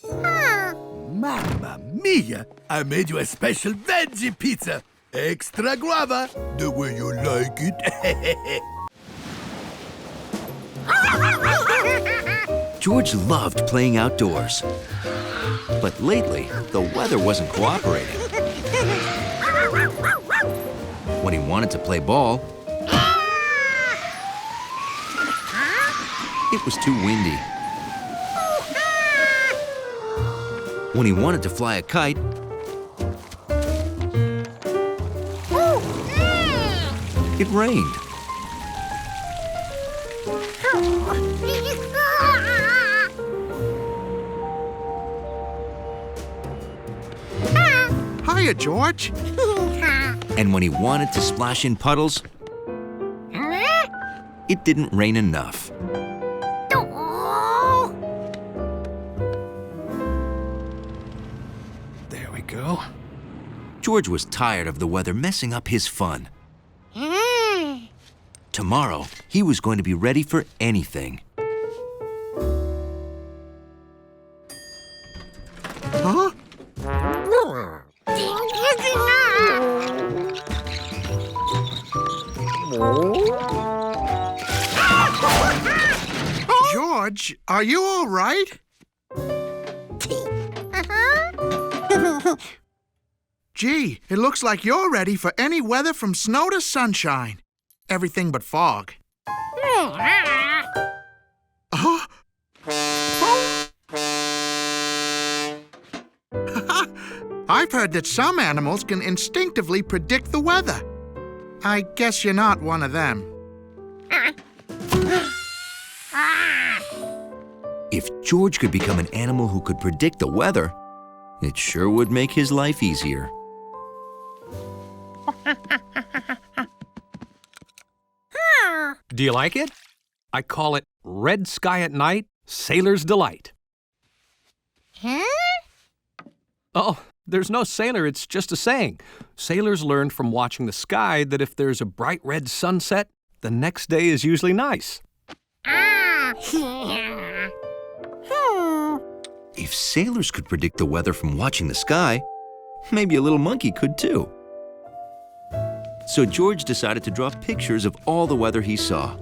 Mamma mia! I made you a special veggie pizza. Extra guava, the way you like it. George loved playing outdoors. But lately, the weather wasn't cooperating. When he wanted to play ball, it was too windy. When he wanted to fly a kite, it rained. Hiya, George. And when he wanted to splash in puddles, it didn't rain enough. There we go. George was tired of the weather messing up his fun. Tomorrow, he was going to be ready for anything. Huh? George, are you all right? Gee, it looks like you're ready for any weather from snow to sunshine. Everything but fog. Huh? I've heard that some animals can instinctively predict the weather. I guess you're not one of them. If George could become an animal who could predict the weather, it sure would make his life easier. Do you like it? I call it Red Sky at Night, Sailor's Delight. Oh, there's no sailor, it's just a saying. Sailors learned from watching the sky that if there's a bright red sunset, the next day is usually nice. If sailors could predict the weather from watching the sky, maybe a little monkey could too. So George decided to draw pictures of all the weather he saw,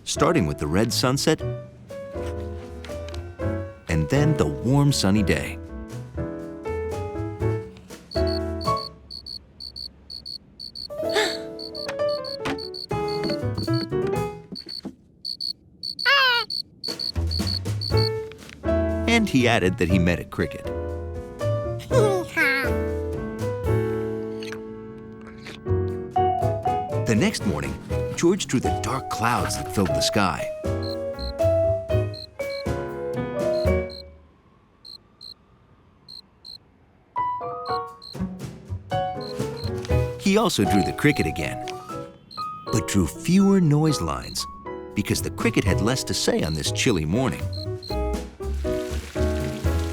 starting with the red sunset and then the warm sunny day. And he added that he met a cricket. The next morning, George drew the dark clouds that filled the sky. He also drew the cricket again, but drew fewer noise lines because the cricket had less to say on this chilly morning.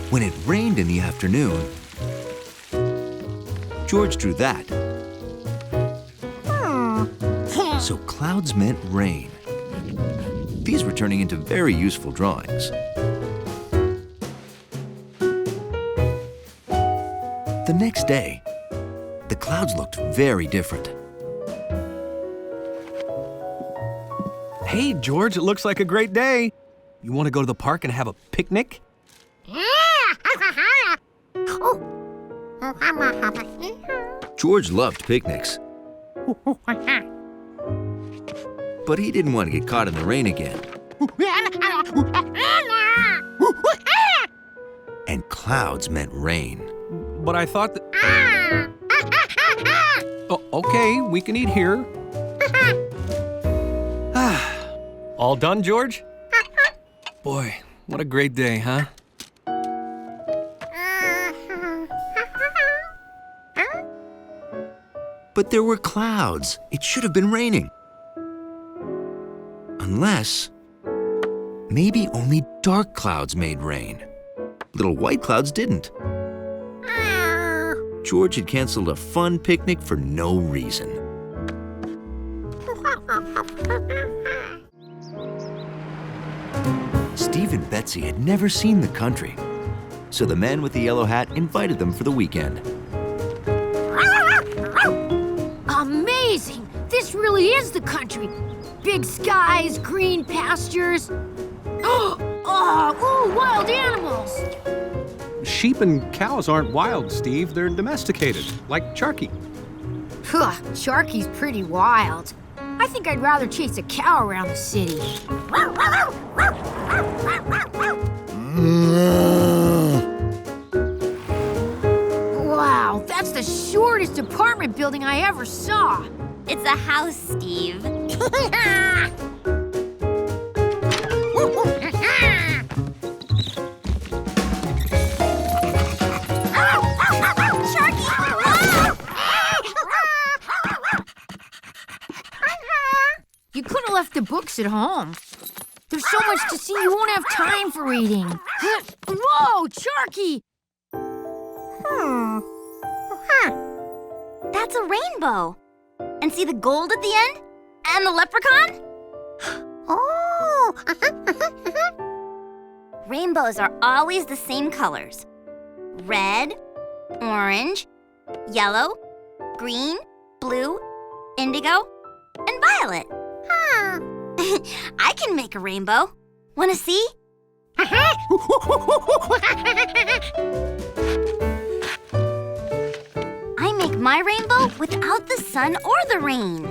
When it rained in the afternoon, George drew that. So clouds meant rain. These were turning into very useful drawings. The next day, the clouds looked very different. Hey, George, it looks like a great day. You want to go to the park and have a picnic? George loved picnics. But he didn't want to get caught in the rain again. And clouds meant rain. But I thought that... Oh, okay, we can eat here. All done, George? Boy, what a great day, huh? But there were clouds. It should have been raining. Unless, maybe only dark clouds made rain. Little white clouds didn't. George had canceled a fun picnic for no reason. Steve and Betsy had never seen the country, so the man with the yellow hat invited them for the weekend. Amazing! This really is the country. Big skies, green pastures. Oh, wild animals! Sheep and cows aren't wild, Steve. They're domesticated, like Sharky. Sharky's pretty wild. I think I'd rather chase a cow around the city. Wow, that's the shortest apartment building I ever saw. It's a house, Steve. You could have left the books at home. There's so much to see, you won't have time for reading. Whoa, Sharky! That's a rainbow. And see the gold at the end? And the leprechaun? Oh! Rainbows are always the same colors. Red, orange, yellow, green, blue, indigo, and violet. I can make a rainbow. Wanna see? I make my rainbow without the sun or the rain.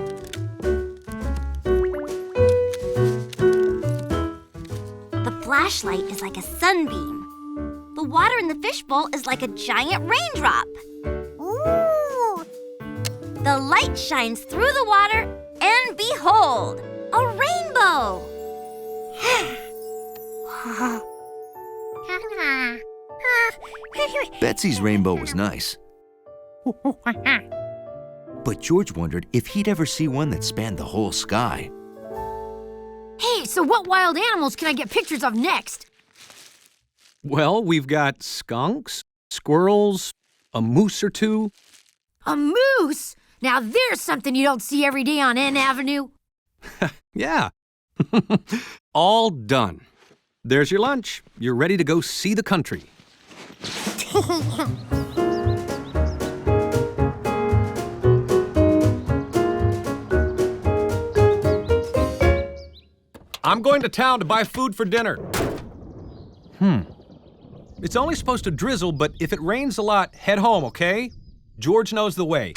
The flashlight is like a sunbeam. The water in the fishbowl is like a giant raindrop. Ooh! The light shines through the water, and behold, a rainbow! Betsy's rainbow was nice. But George wondered if he'd ever see one that spanned the whole sky. Hey, so what wild animals can I get pictures of next? Well, we've got skunks, squirrels, a moose or two. A moose? Now there's something you don't see every day on N Avenue. Yeah. All done. There's your lunch. You're ready to go see the country. I'm going to town to buy food for dinner. It's only supposed to drizzle, but if it rains a lot, head home, okay? George knows the way.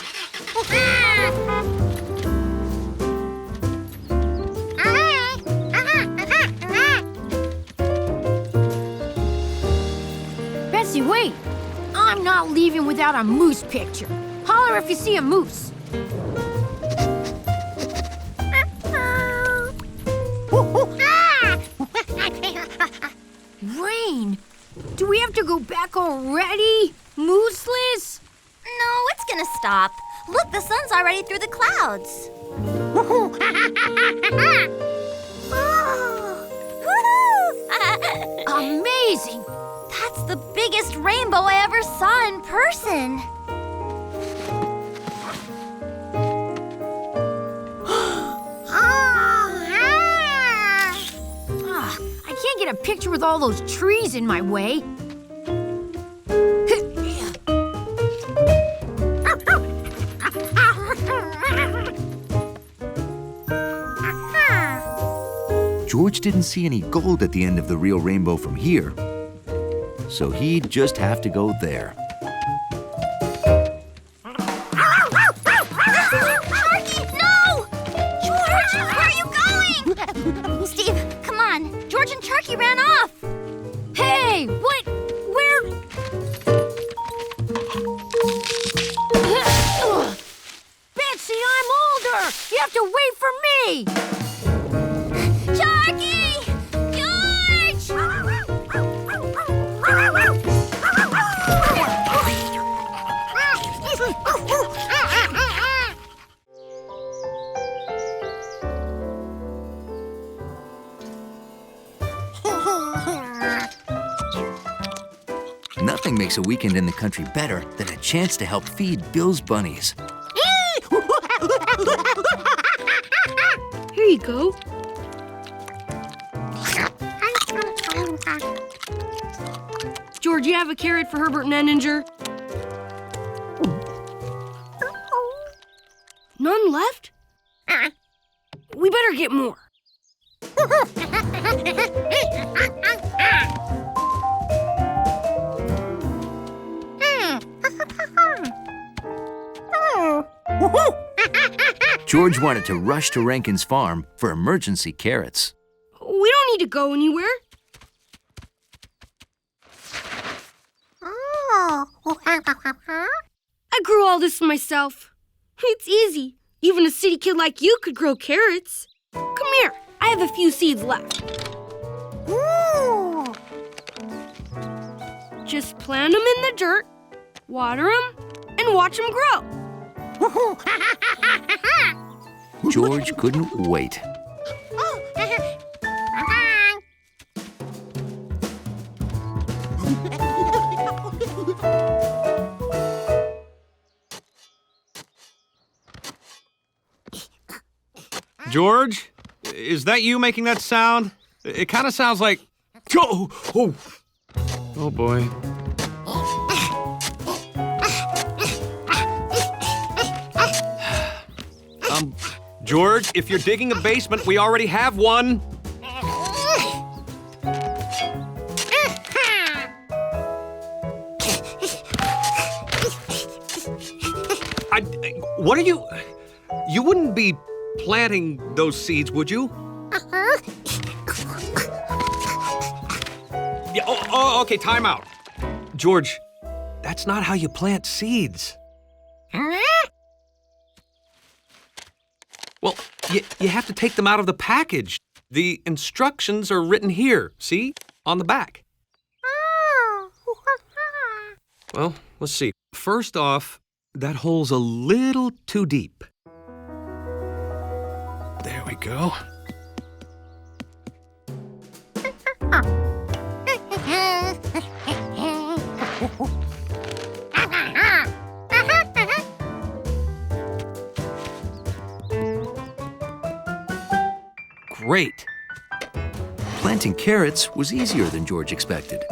not leaving without a moose picture. Holler if you see a moose. Rain, do we have to go back already? Mooseless? No, it's gonna stop. Look, the sun's already through the clouds. Amazing! That's the biggest rainbow I ever saw in person. I can't get a picture with all those trees in my way. George didn't see any gold at the end of the real rainbow from here, so he'd just have to go there. Sharky, no! George, where are you going? Steve, come on. George and Sharky ran off. Hey, what? Where? Betsy, I'm older. You have to wait for me. Sharky! George! Nothing makes a weekend in the country better than a chance to help feed Bill's bunnies. Here you go. George, you have a carrot for Herbert and Enninger? None left? We better get more. George wanted to rush to Rankin's farm for emergency carrots. We don't need to go anywhere. I grew all this myself. It's easy. Even a city kid like you could grow carrots. Come here. I have a few seeds left. Just plant them in the dirt, water them, and watch them grow. George couldn't wait. George, is that you making that sound? It kind of sounds like... Oh boy. George, if you're digging a basement, we already have one. What are you... You wouldn't be planting those seeds, would you? Yeah, okay, time out. George, that's not how you plant seeds. Well, you have to take them out of the package. The instructions are written here, see? On the back. Well, let's see. First off, that hole's a little too deep. There we go. Great. Planting carrots was easier than George expected.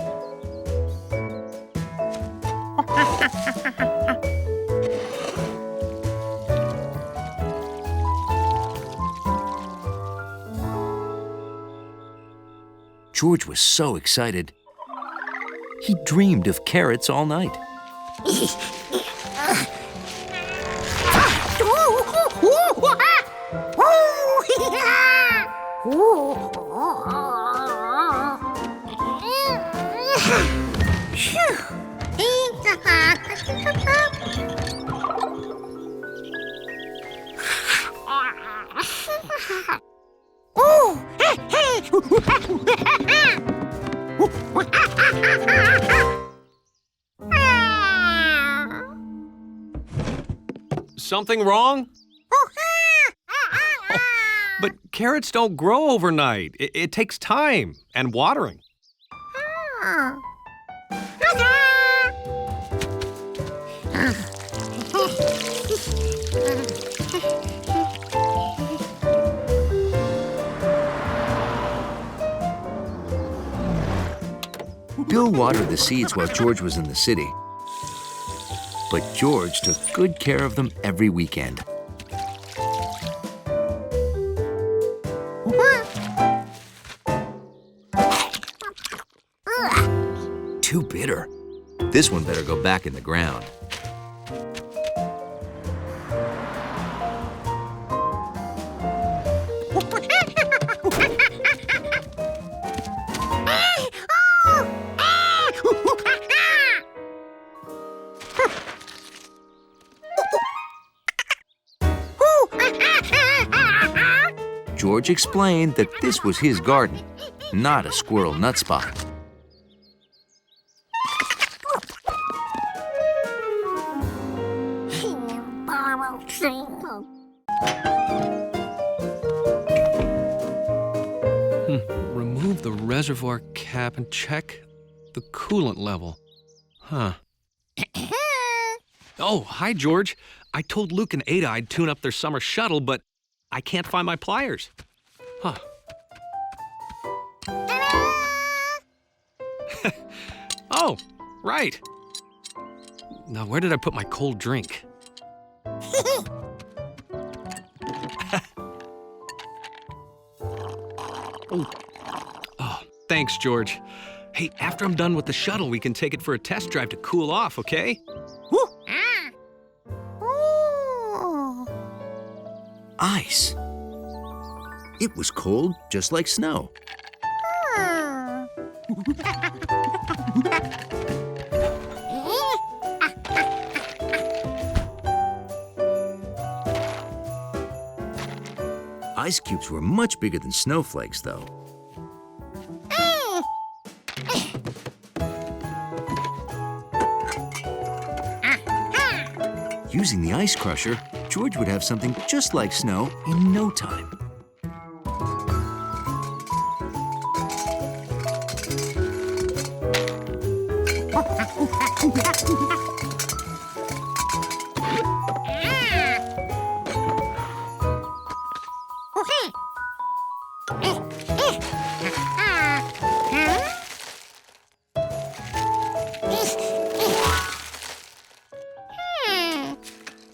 George was so excited. He dreamed of carrots all night. Something wrong? Oh, but carrots don't grow overnight. It takes time and watering. Bill watered the seeds while George was in the city. But George took good care of them every weekend. Too bitter. This one better go back in the ground. George explained that this was his garden, not a squirrel nut spot. Remove the reservoir cap and check the coolant level. Huh. Oh, hi, George. I told Luke and H.A. I'd tune up their summer shuttle, but I can't find my pliers. Huh. Oh, right. Now, where did I put my cold drink? Oh, thanks, George. Hey, after I'm done with the shuttle, we can take it for a test drive to cool off, okay? Ice. It was cold, just like snow. Ice cubes were much bigger than snowflakes, though. Using the ice crusher, George would have something just like snow in no time.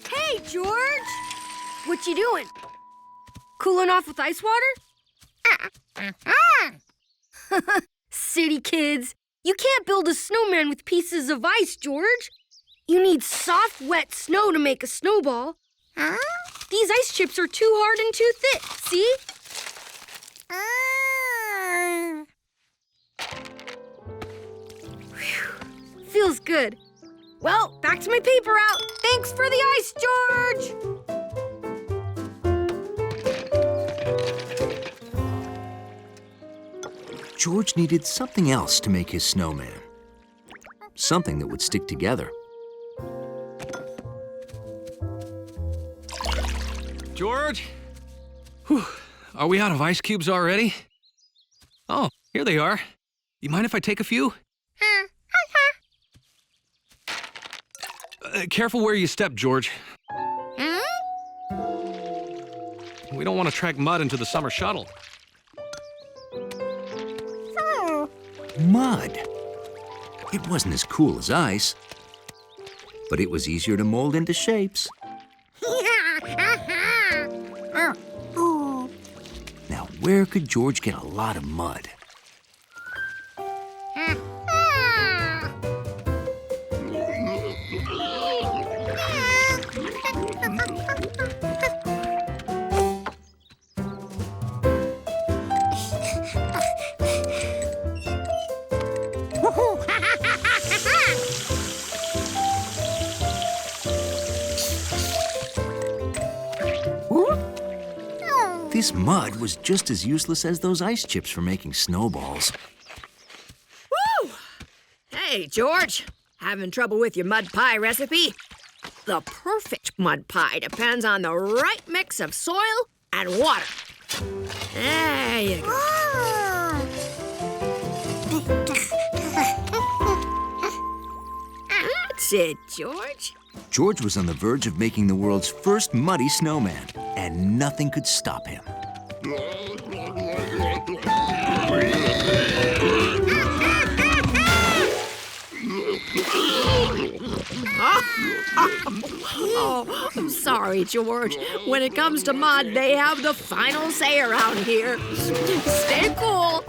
Hey, George! What you doing? Cooling off with ice water? City kids, you can't build a snowman with pieces of ice, George. You need soft, wet snow to make a snowball. These ice chips are too hard and too thick, see? Whew. Feels good. Well, back to my paper route. Thanks for the ice, George! George needed something else to make his snowman. Something that would stick together. George? Whew. Are we out of ice cubes already? Oh, here they are. You mind if I take a few? Careful where you step, George. We don't want to track mud into the summer shuttle. Mud. It wasn't as cool as ice, but it was easier to mold into shapes. Now, where could George get a lot of mud? This mud was just as useless as those ice chips for making snowballs. Woo! Hey, George. Having trouble with your mud pie recipe? The perfect mud pie depends on the right mix of soil and water. There you go. That's it, George. George was on the verge of making the world's first muddy snowman, and nothing could stop him. Oh, I'm sorry, George. When it comes to mud, they have the final say around here. Stay cool.